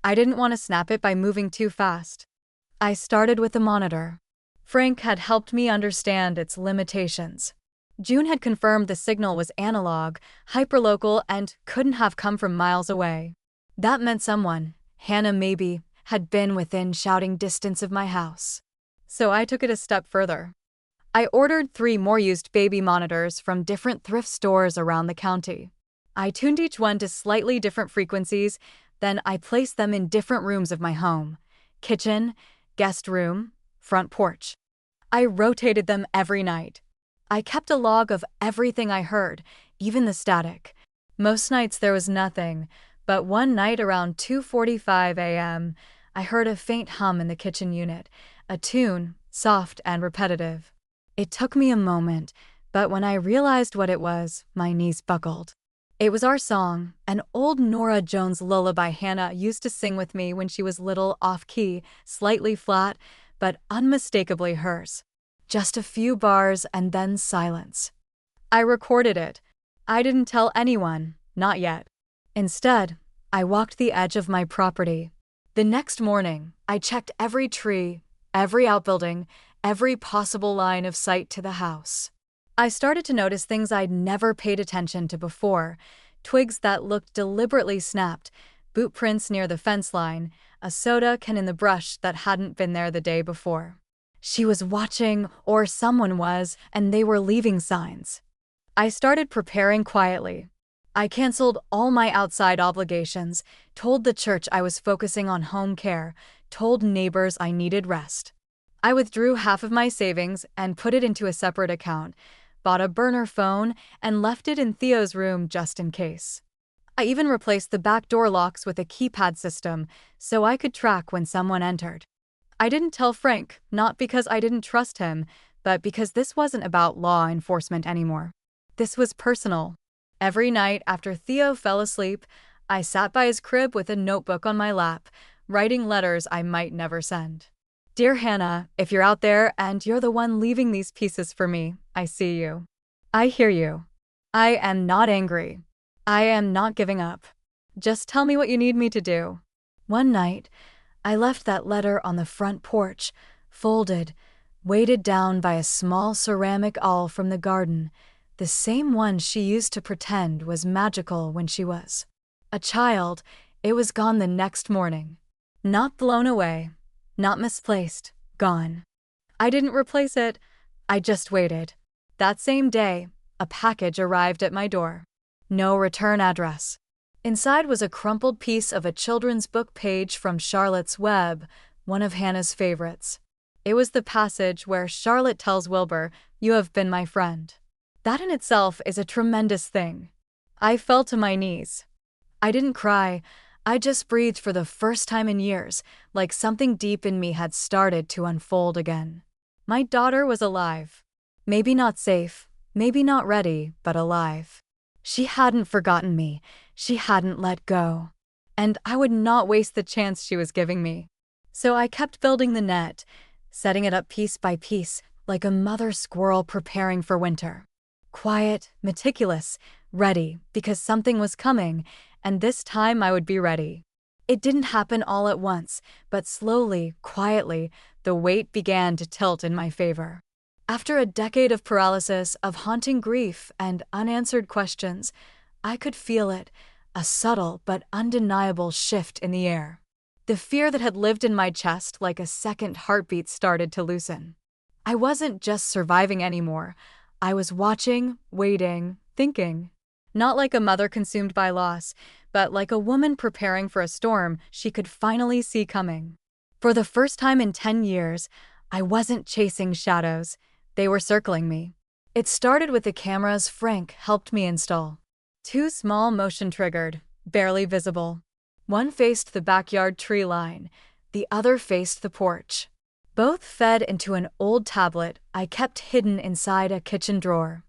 I didn't want to snap it by moving too fast. I started with the monitor. Frank had helped me understand its limitations. June had confirmed the signal was analog, hyperlocal, and couldn't have come from miles away. That meant someone, Hannah maybe, had been within shouting distance of my house. So I took it a step further. I ordered 3 more used baby monitors from different thrift stores around the county. I tuned each one to slightly different frequencies, then I placed them in different rooms of my home: kitchen, guest room, front porch. I rotated them every night. I kept a log of everything I heard, even the static. Most nights there was nothing, but one night around 2:45 a.m., I heard a faint hum in the kitchen unit, a tune, soft and repetitive. It took me a moment, but when I realized what it was, my knees buckled. It was our song, an old Nora Jones lullaby Hannah used to sing with me when she was little, off-key, slightly flat, but unmistakably hers. Just a few bars and then silence. I recorded it. I didn't tell anyone, not yet. Instead, I walked the edge of my property. The next morning, I checked every tree, every outbuilding, every possible line of sight to the house. I started to notice things I'd never paid attention to before: twigs that looked deliberately snapped, boot prints near the fence line, a soda can in the brush that hadn't been there the day before. She was watching, or someone was, and they were leaving signs. I started preparing quietly. I canceled all my outside obligations, told the church I was focusing on home care, told neighbors I needed rest. I withdrew half of my savings and put it into a separate account, bought a burner phone, and left it in Theo's room just in case. I even replaced the back door locks with a keypad system so I could track when someone entered. I didn't tell Frank, not because I didn't trust him, but because this wasn't about law enforcement anymore. This was personal. Every night after Theo fell asleep, I sat by his crib with a notebook on my lap, writing letters I might never send. Dear Hannah, if you're out there and you're the one leaving these pieces for me, I see you. I hear you. I am not angry. I am not giving up. Just tell me what you need me to do. One night, I left that letter on the front porch, folded, weighted down by a small ceramic awl from the garden, the same one she used to pretend was magical when she was a child. It was gone the next morning. Not blown away, not misplaced, gone. I didn't replace it, I just waited. That same day, a package arrived at my door. No return address. Inside was a crumpled piece of a children's book page from Charlotte's Web, one of Hannah's favorites. It was the passage where Charlotte tells Wilbur, "You have been my friend." That in itself is a tremendous thing. I fell to my knees. I didn't cry, I just breathed for the first time in years, like something deep in me had started to unfold again. My daughter was alive. Maybe not safe, maybe not ready, but alive. She hadn't forgotten me, she hadn't let go. And I would not waste the chance she was giving me. So I kept building the net, setting it up piece by piece, like a mother squirrel preparing for winter. Quiet, meticulous, ready, because something was coming, and this time I would be ready. It didn't happen all at once, but slowly, quietly, the weight began to tilt in my favor. After a decade of paralysis, of haunting grief and unanswered questions, I could feel it, a subtle but undeniable shift in the air. The fear that had lived in my chest like a second heartbeat started to loosen. I wasn't just surviving anymore. I was watching, waiting, thinking. Not like a mother consumed by loss, but like a woman preparing for a storm she could finally see coming. For the first time in 10 years, I wasn't chasing shadows. They were circling me. It started with the cameras Frank helped me install. 2 small motion-triggered, barely visible. One faced the backyard tree line, the other faced the porch. Both fed into an old tablet I kept hidden inside a kitchen drawer.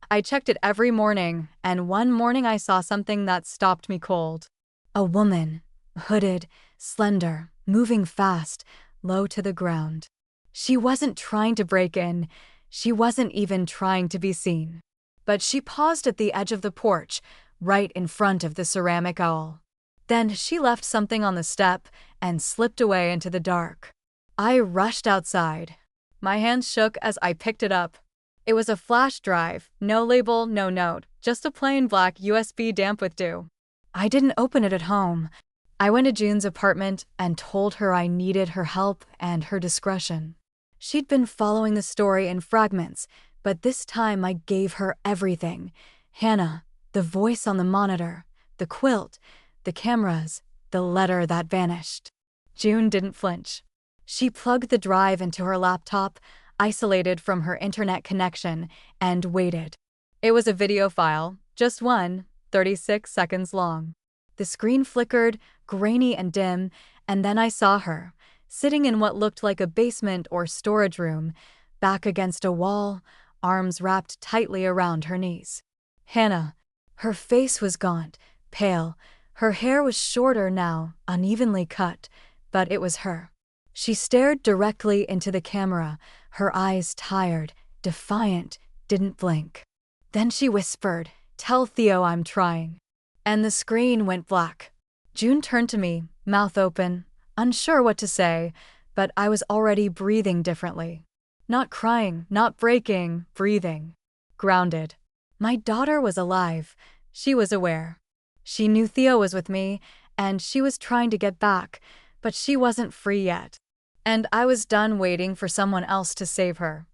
I checked it every morning, and one morning I saw something that stopped me cold. A woman, hooded, slender, moving fast, low to the ground. She wasn't trying to break in, she wasn't even trying to be seen. But she paused at the edge of the porch, right in front of the ceramic owl. Then she left something on the step and slipped away into the dark. I rushed outside. My hands shook as I picked it up. It was a flash drive, no label, no note, just a plain black USB damp with dew. I didn't open it at home. I went to June's apartment and told her I needed her help and her discretion. She'd been following the story in fragments, but this time I gave her everything. Hannah, the voice on the monitor, the quilt, the cameras, the letter that vanished. June didn't flinch. She plugged the drive into her laptop, isolated from her internet connection, and waited. It was a video file, just one, 36 seconds long. The screen flickered, grainy and dim, and then I saw her, sitting in what looked like a basement or storage room, back against a wall, arms wrapped tightly around her knees. Hannah. Her face was gaunt, pale. Her hair was shorter now, unevenly cut, but it was her. She stared directly into the camera, her eyes tired, defiant, didn't blink. Then she whispered, "Tell Theo I'm trying." And the screen went black. June turned to me, mouth open, unsure what to say, but I was already breathing differently. Not crying, not breaking, breathing. Grounded. My daughter was alive. She was aware. She knew Theo was with me, and she was trying to get back, but she wasn't free yet. And I was done waiting for someone else to save her.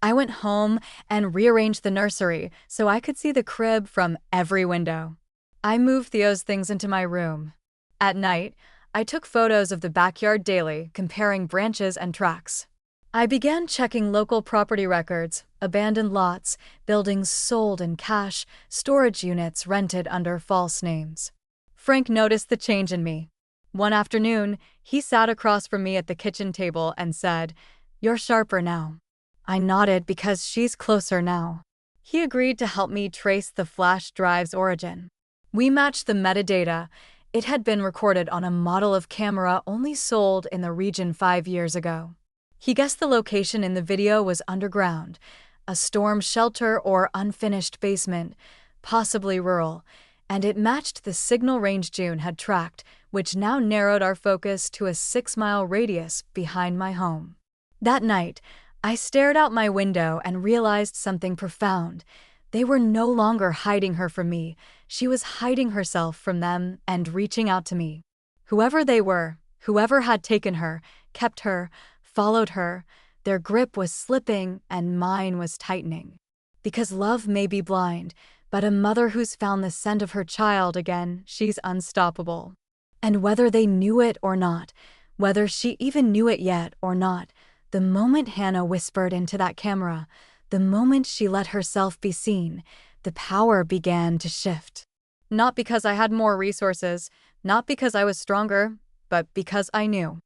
I went home and rearranged the nursery so I could see the crib from every window. I moved Theo's things into my room. At night, I took photos of the backyard daily, comparing branches and tracks. I began checking local property records, abandoned lots, buildings sold in cash, storage units rented under false names. Frank noticed the change in me. One afternoon, he sat across from me at the kitchen table and said, "You're sharper now." I nodded because she's closer now. He agreed to help me trace the flash drive's origin. We matched the metadata. It had been recorded on a model of camera only sold in the region 5 years ago. He guessed the location in the video was underground, a storm shelter or unfinished basement, possibly rural, and it matched the signal range June had tracked, which now narrowed our focus to a 6-mile radius behind my home. That night, I stared out my window and realized something profound. They were no longer hiding her from me. She was hiding herself from them and reaching out to me. Whoever they were, whoever had taken her, kept her, followed her, their grip was slipping and mine was tightening. Because love may be blind, but a mother who's found the scent of her child again, she's unstoppable. And whether they knew it or not, whether she even knew it yet or not, the moment Hannah whispered into that camera, the moment she let herself be seen, the power began to shift. Not because I had more resources, not because I was stronger, but because I knew.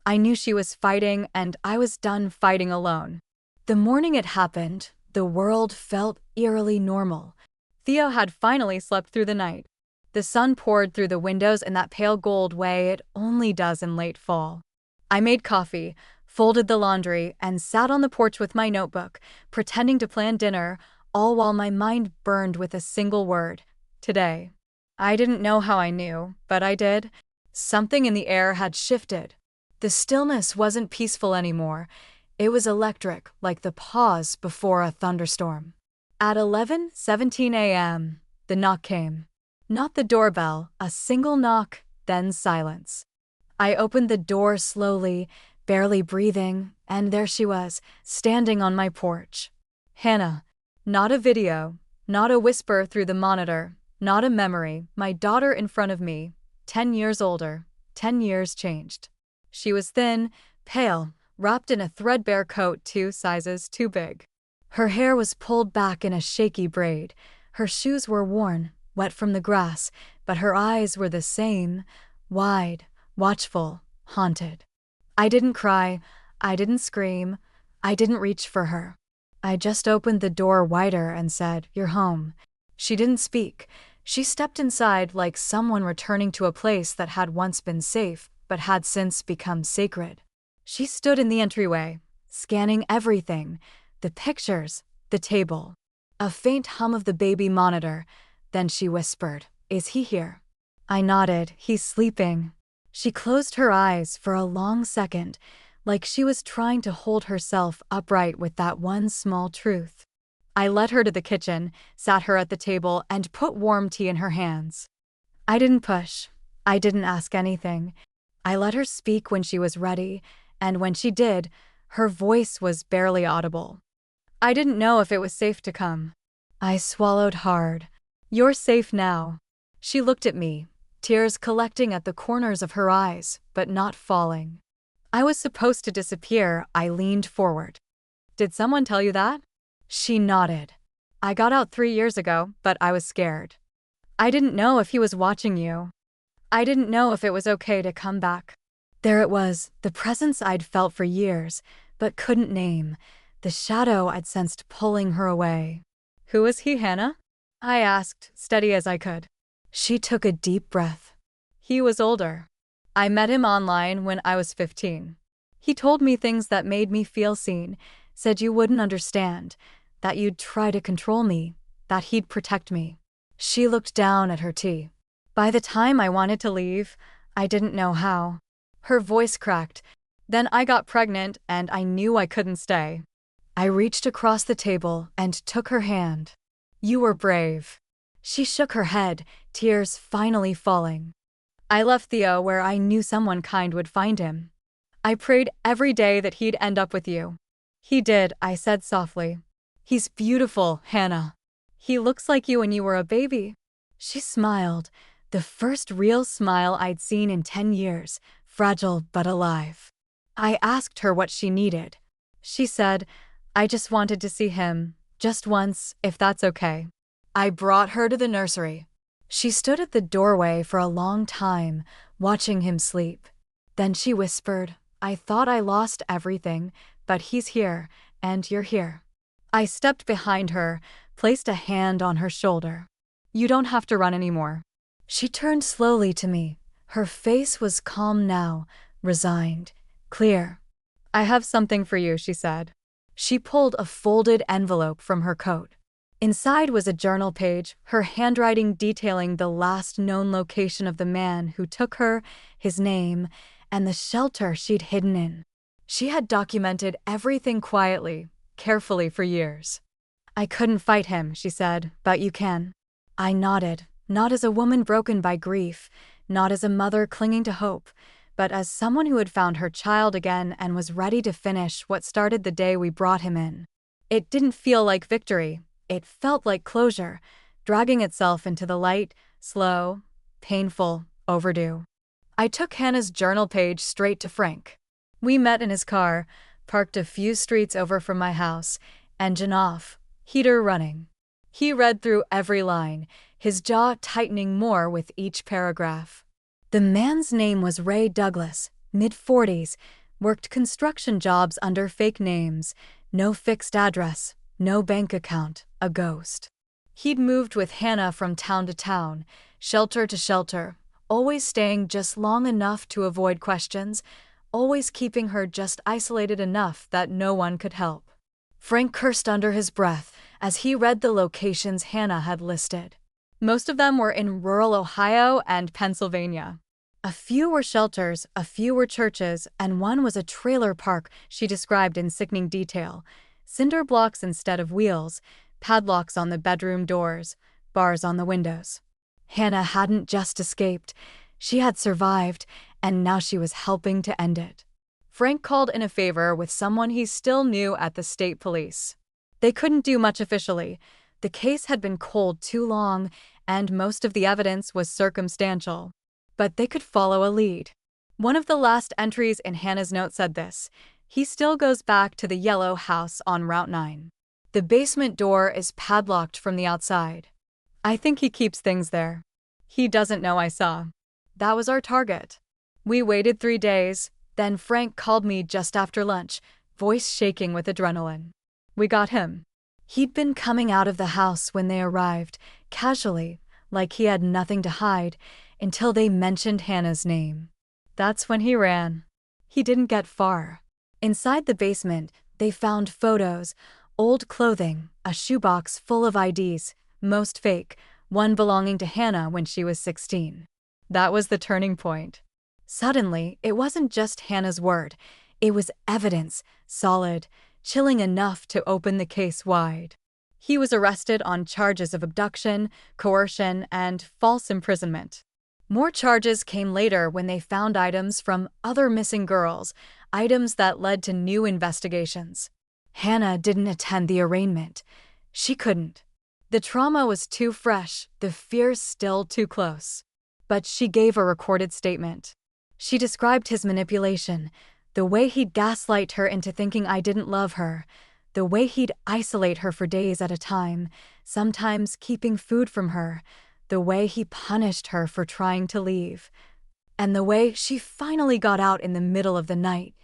I knew she was fighting, and I was done fighting alone. The morning it happened, the world felt eerily normal. Theo had finally slept through the night. The sun poured through the windows in that pale gold way it only does in late fall. I made coffee, folded the laundry, and sat on the porch with my notebook, pretending to plan dinner, all while my mind burned with a single word: today. I didn't know how I knew, but I did. Something in the air had shifted. The stillness wasn't peaceful anymore. It was electric, like the pause before a thunderstorm. At 11:17 a.m., the knock came. Not the doorbell, a single knock, then silence. I opened the door slowly, barely breathing, and there she was, standing on my porch. Hannah. Not a video, not a whisper through the monitor, not a memory, my daughter in front of me, 10 years older, 10 years changed. She was thin, pale, wrapped in a threadbare coat 2 sizes too big. Her hair was pulled back in a shaky braid. Her shoes were worn, wet from the grass, but her eyes were the same, wide, watchful, haunted. I didn't cry, I didn't scream, I didn't reach for her. I just opened the door wider and said, "You're home." She didn't speak. She stepped inside like someone returning to a place that had once been safe, but had since become sacred. She stood in the entryway, scanning everything, the pictures, the table. A faint hum of the baby monitor. Then she whispered, "Is he here?" I nodded. "He's sleeping." She closed her eyes for a long second, like she was trying to hold herself upright with that one small truth. I led her to the kitchen, sat her at the table, and put warm tea in her hands. I didn't push. I didn't ask anything. I let her speak when she was ready, and when she did, her voice was barely audible. I didn't know if it was safe to come. I swallowed hard. "You're safe now." She looked at me, tears collecting at the corners of her eyes, but not falling. I was supposed to disappear. I leaned forward. "Did someone tell you that?" She nodded. "I got out 3 years ago, but I was scared. I didn't know if he was watching you. I didn't know if it was okay to come back." There it was, the presence I'd felt for years, but couldn't name, the shadow I'd sensed pulling her away. "Who was he, Hannah?" I asked, steady as I could. She took a deep breath. He was older. I met him online when I was 15. He told me things that made me feel seen, said you wouldn't understand, that you'd try to control me, that he'd protect me. She looked down at her tea. By the time I wanted to leave, I didn't know how. Her voice cracked. Then I got pregnant and I knew I couldn't stay. I reached across the table and took her hand. You were brave. She shook her head, tears finally falling. I left Theo where I knew someone kind would find him. I prayed every day that he'd end up with you. He did, I said softly. He's beautiful, Hannah. He looks like you when you were a baby. She smiled, the first real smile I'd seen in 10 years, fragile but alive. I asked her what she needed. She said, I just wanted to see him, just once, if that's okay. I brought her to the nursery. She stood at the doorway for a long time, watching him sleep. Then she whispered, I thought I lost everything, but he's here, and you're here. I stepped behind her, placed a hand on her shoulder. You don't have to run anymore. She turned slowly to me. Her face was calm now, resigned, clear. I have something for you, she said. She pulled a folded envelope from her coat. Inside was a journal page, her handwriting detailing the last known location of the man who took her, his name, and the shelter she'd hidden in. She had documented everything quietly, carefully for years. I couldn't fight him, she said, but you can. I nodded, not as a woman broken by grief, not as a mother clinging to hope, but as someone who had found her child again and was ready to finish what started the day we brought him in. It didn't feel like victory. It felt like closure, dragging itself into the light, slow, painful, overdue. I took Hannah's journal page straight to Frank. We met in his car, parked a few streets over from my house, engine off, heater running. He read through every line, his jaw tightening more with each paragraph. The man's name was Ray Douglas, mid-40s, worked construction jobs under fake names, no fixed address, no bank account, a ghost. He'd moved with Hannah from town to town, shelter to shelter, always staying just long enough to avoid questions, always keeping her just isolated enough that no one could help. Frank cursed under his breath as he read the locations Hannah had listed. Most of them were in rural Ohio and Pennsylvania. A few were shelters, a few were churches, and one was a trailer park she described in sickening detail. Cinder blocks instead of wheels, padlocks on the bedroom doors, bars on the windows. Hannah hadn't just escaped. She had survived, and now she was helping to end it. Frank called in a favor with someone he still knew at the state police. They couldn't do much officially. The case had been cold too long, and most of the evidence was circumstantial. But they could follow a lead. One of the last entries in Hannah's note said this: he still goes back to the yellow house on Route 9. The basement door is padlocked from the outside. I think he keeps things there. He doesn't know I saw. That was our target. We waited 3 days, then Frank called me just after lunch, voice shaking with adrenaline. We got him. He'd been coming out of the house when they arrived, casually, like he had nothing to hide, until they mentioned Hannah's name. That's when he ran. He didn't get far. Inside the basement, they found photos, old clothing, a shoebox full of IDs, most fake, one belonging to Hannah when she was 16. That was the turning point. Suddenly, it wasn't just Hannah's word. It was evidence, solid, chilling enough to open the case wide. He was arrested on charges of abduction, coercion, and false imprisonment. More charges came later when they found items from other missing girls, items that led to new investigations. Hannah didn't attend the arraignment. She couldn't. The trauma was too fresh, the fears still too close. But she gave a recorded statement. She described his manipulation, the way he'd gaslight her into thinking I didn't love her, the way he'd isolate her for days at a time, sometimes keeping food from her, the way he punished her for trying to leave, and the way she finally got out in the middle of the night,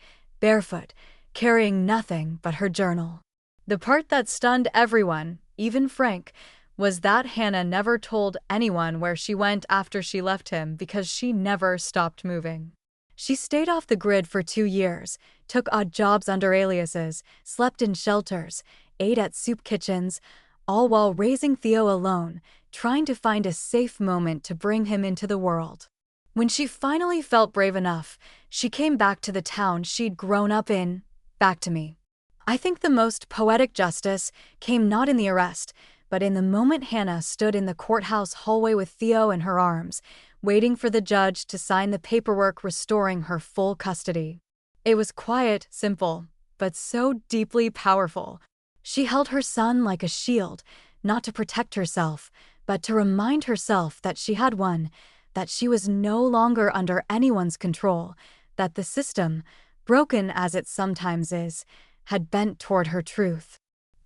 barefoot, carrying nothing but her journal. The part that stunned everyone, even Frank, was that Hannah never told anyone where she went after she left him because she never stopped moving. She stayed off the grid for 2 years, took odd jobs under aliases, slept in shelters, ate at soup kitchens, all while raising Theo alone, trying to find a safe moment to bring him into the world. When she finally felt brave enough, she came back to the town she'd grown up in, back to me. I think the most poetic justice came not in the arrest, but in the moment Hannah stood in the courthouse hallway with Theo in her arms, waiting for the judge to sign the paperwork restoring her full custody. It was quiet, simple, but so deeply powerful. She held her son like a shield, not to protect herself, but to remind herself that she had won, that she was no longer under anyone's control, that the system, broken as it sometimes is, had bent toward her truth.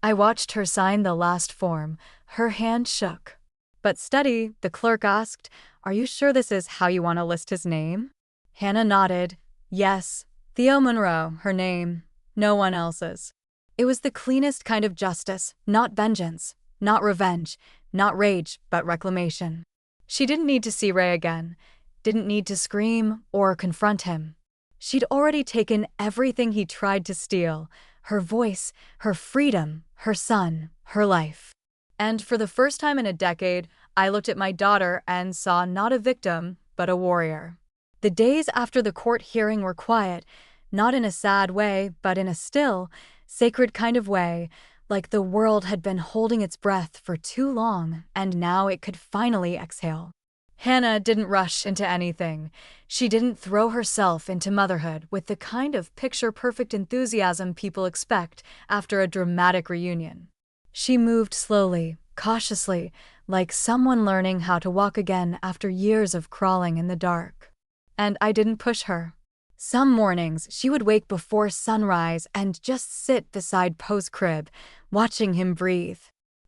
I watched her sign the last form. Her hand shook. "But steady," the clerk asked. "Are you sure this is how you want to list his name?" Hannah nodded. "Yes. Theo Monroe, her name. No one else's." It was the cleanest kind of justice, not vengeance, not revenge, not rage, but reclamation. She didn't need to see Ray again, didn't need to scream or confront him. She'd already taken everything he tried to steal, her voice, her freedom, her son, her life. And for the first time in a decade, I looked at my daughter and saw not a victim, but a warrior. The days after the court hearing were quiet, not in a sad way, but in a still, sacred kind of way, like the world had been holding its breath for too long, and now it could finally exhale. Hannah didn't rush into anything. She didn't throw herself into motherhood with the kind of picture-perfect enthusiasm people expect after a dramatic reunion. She moved slowly, cautiously, like someone learning how to walk again after years of crawling in the dark. And I didn't push her. Some mornings, she would wake before sunrise and just sit beside Poe's crib, watching him breathe.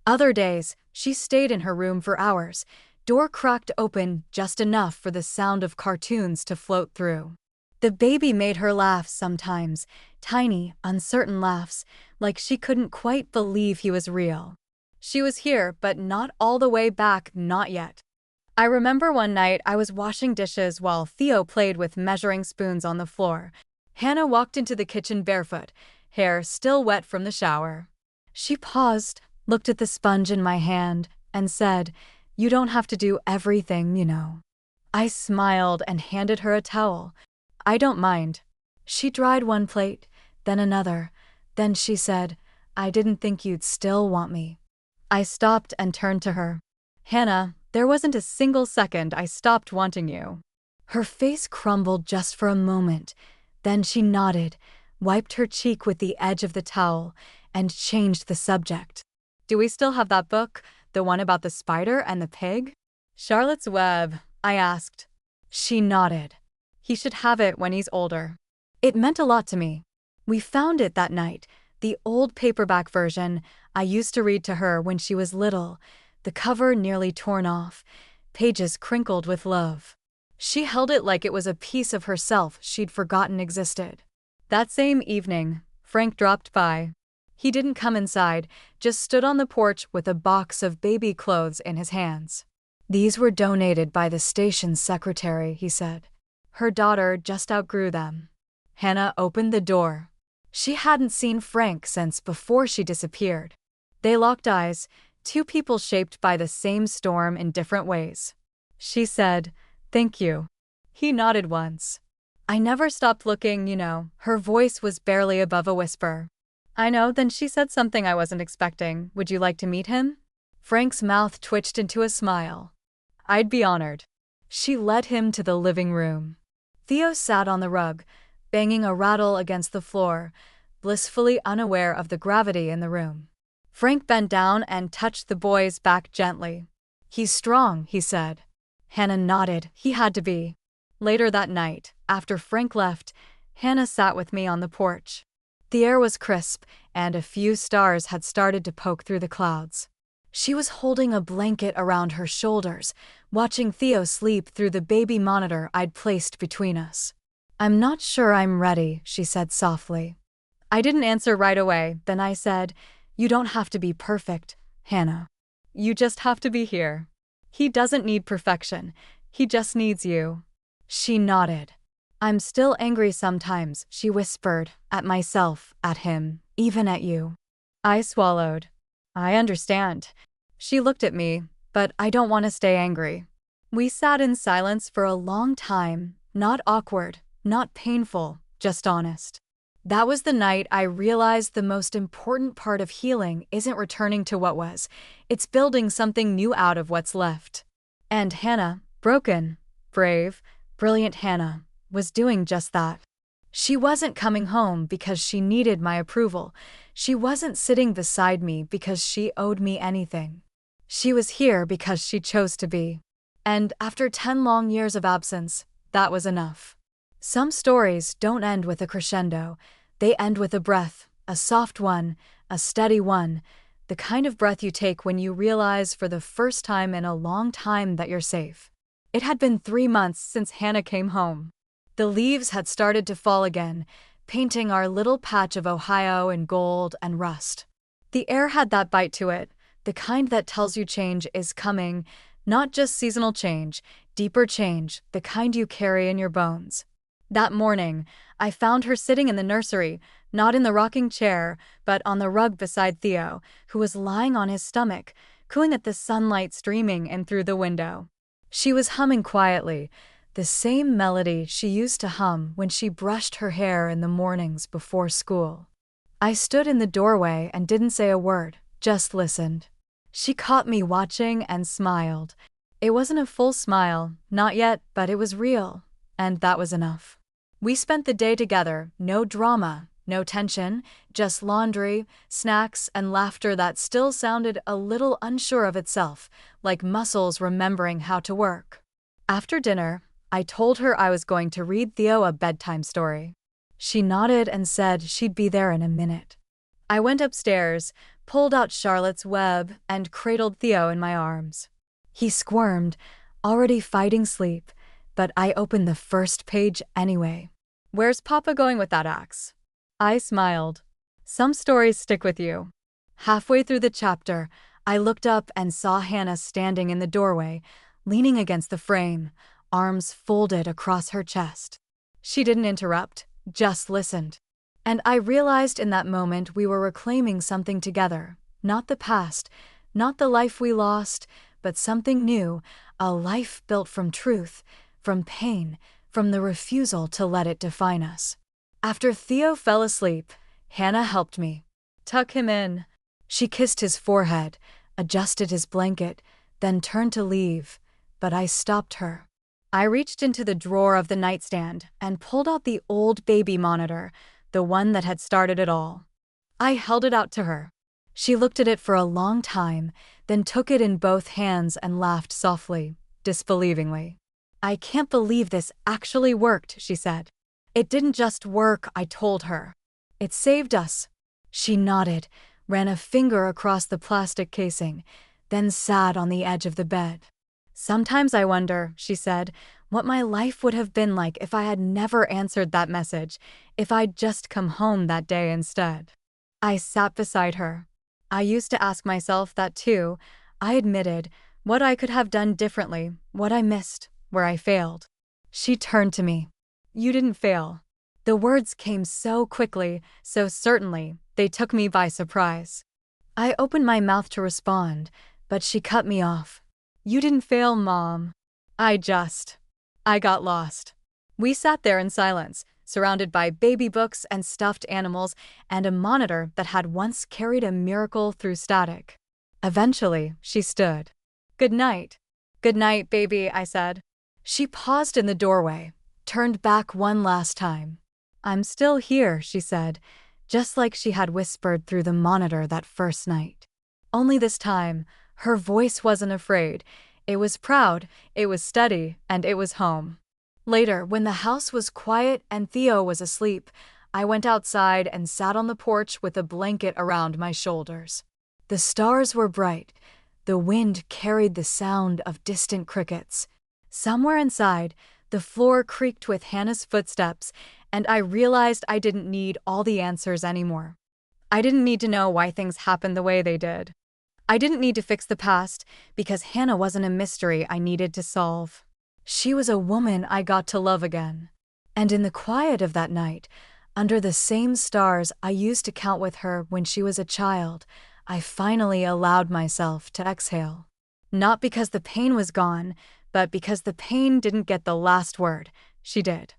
Other days, she stayed in her room for hours, door cracked open just enough for the sound of cartoons to float through. The baby made her laugh sometimes, tiny, uncertain laughs, like she couldn't quite believe he was real. She was here, but not all the way back, not yet. I remember one night I was washing dishes while Theo played with measuring spoons on the floor. Hannah walked into the kitchen barefoot, hair still wet from the shower. She paused, looked at the sponge in my hand, and said, "You don't have to do everything, you know." I smiled and handed her a towel. "I don't mind." She dried one plate, then another. Then she said, "I didn't think you'd still want me." I stopped and turned to her. "Hannah, there wasn't a single second I stopped wanting you." Her face crumbled just for a moment. Then she nodded, wiped her cheek with the edge of the towel, and changed the subject. "Do we still have that book? The one about the spider and the pig?" "Charlotte's Web," I asked. She nodded. "He should have it when he's older." It meant a lot to me. We found it that night, the old paperback version I used to read to her when she was little, the cover nearly torn off, pages crinkled with love. She held it like it was a piece of herself she'd forgotten existed. That same evening, Frank dropped by. He didn't come inside, just stood on the porch with a box of baby clothes in his hands. "These were donated by the station's secretary," he said. "Her daughter just outgrew them." Hannah opened the door. She hadn't seen Frank since before she disappeared. They locked eyes, two people shaped by the same storm in different ways. She said, "Thank you." He nodded once. I never stopped looking, you know. Her voice was barely above a whisper. "I know." Then she said something I wasn't expecting. "Would you like to meet him?" Frank's mouth twitched into a smile. "I'd be honored." She led him to the living room. Theo sat on the rug, banging a rattle against the floor, blissfully unaware of the gravity in the room. Frank bent down and touched the boy's back gently. "He's strong," he said. Hannah nodded. He had to be. Later that night, after Frank left, Hannah sat with me on the porch. The air was crisp, and a few stars had started to poke through the clouds. She was holding a blanket around her shoulders, watching Theo sleep through the baby monitor I'd placed between us. "I'm not sure I'm ready," she said softly. I didn't answer right away. Then I said, "You don't have to be perfect, Hannah." You just have to be here. He doesn't need perfection. He just needs you. She nodded. I'm still angry sometimes, she whispered, at myself, at him, even at you. I swallowed. I understand. She looked at me, but I don't want to stay angry. We sat in silence for a long time, not awkward, not painful, just honest. That was the night I realized the most important part of healing isn't returning to what was, it's building something new out of what's left. And Hannah, broken, brave, brilliant Hannah, was doing just that. She wasn't coming home because she needed my approval. She wasn't sitting beside me because she owed me anything. She was here because she chose to be. And after 10 long years of absence, that was enough. Some stories don't end with a crescendo. They end with a breath, a soft one, a steady one, the kind of breath you take when you realize for the first time in a long time that you're safe. It had been 3 months since Hannah came home. The leaves had started to fall again, painting our little patch of Ohio in gold and rust. The air had that bite to it, the kind that tells you change is coming, not just seasonal change, deeper change, the kind you carry in your bones. That morning, I found her sitting in the nursery, not in the rocking chair, but on the rug beside Theo, who was lying on his stomach, cooing at the sunlight streaming in through the window. She was humming quietly, the same melody she used to hum when she brushed her hair in the mornings before school. I stood in the doorway and didn't say a word, just listened. She caught me watching and smiled. It wasn't a full smile, not yet, but it was real, and that was enough. We spent the day together, no drama, no tension, just laundry, snacks, and laughter that still sounded a little unsure of itself, like muscles remembering how to work. After dinner, I told her I was going to read Theo a bedtime story. She nodded and said she'd be there in a minute. I went upstairs, pulled out Charlotte's Web, and cradled Theo in my arms. He squirmed, already fighting sleep, but I opened the first page anyway. Where's Papa going with that axe? I smiled. Some stories stick with you. Halfway through the chapter, I looked up and saw Hannah standing in the doorway, leaning against the frame, arms folded across her chest. She didn't interrupt, just listened. And I realized in that moment we were reclaiming something together, not the past, not the life we lost, but something new, a life built from truth, from pain, from the refusal to let it define us. After Theo fell asleep, Hannah helped me tuck him in. She kissed his forehead, adjusted his blanket, then turned to leave, but I stopped her. I reached into the drawer of the nightstand and pulled out the old baby monitor, the one that had started it all. I held it out to her. She looked at it for a long time, then took it in both hands and laughed softly, disbelievingly. I can't believe this actually worked, she said. It didn't just work, I told her. It saved us. She nodded, ran a finger across the plastic casing, then sat on the edge of the bed. Sometimes I wonder, she said, what my life would have been like if I had never answered that message, if I'd just come home that day instead. I sat beside her. I used to ask myself that too. I admitted what I could have done differently, what I missed, where I failed. She turned to me. You didn't fail. The words came so quickly, so certainly, they took me by surprise. I opened my mouth to respond, but she cut me off. You didn't fail, Mom. I got lost. We sat there in silence, surrounded by baby books and stuffed animals and a monitor that had once carried a miracle through static. Eventually, she stood. Good night. Good night, baby, I said. She paused in the doorway, turned back one last time. I'm still here, she said, just like she had whispered through the monitor that first night. Only this time, her voice wasn't afraid. It was proud, it was steady, and it was home. Later, when the house was quiet and Theo was asleep, I went outside and sat on the porch with a blanket around my shoulders. The stars were bright. The wind carried the sound of distant crickets. Somewhere inside, the floor creaked with Hannah's footsteps, and I realized I didn't need all the answers anymore. I didn't need to know why things happened the way they did. I didn't need to fix the past because Hannah wasn't a mystery I needed to solve. She was a woman I got to love again. And in the quiet of that night, under the same stars I used to count with her when she was a child, I finally allowed myself to exhale. Not because the pain was gone, but because the pain didn't get the last word. She did.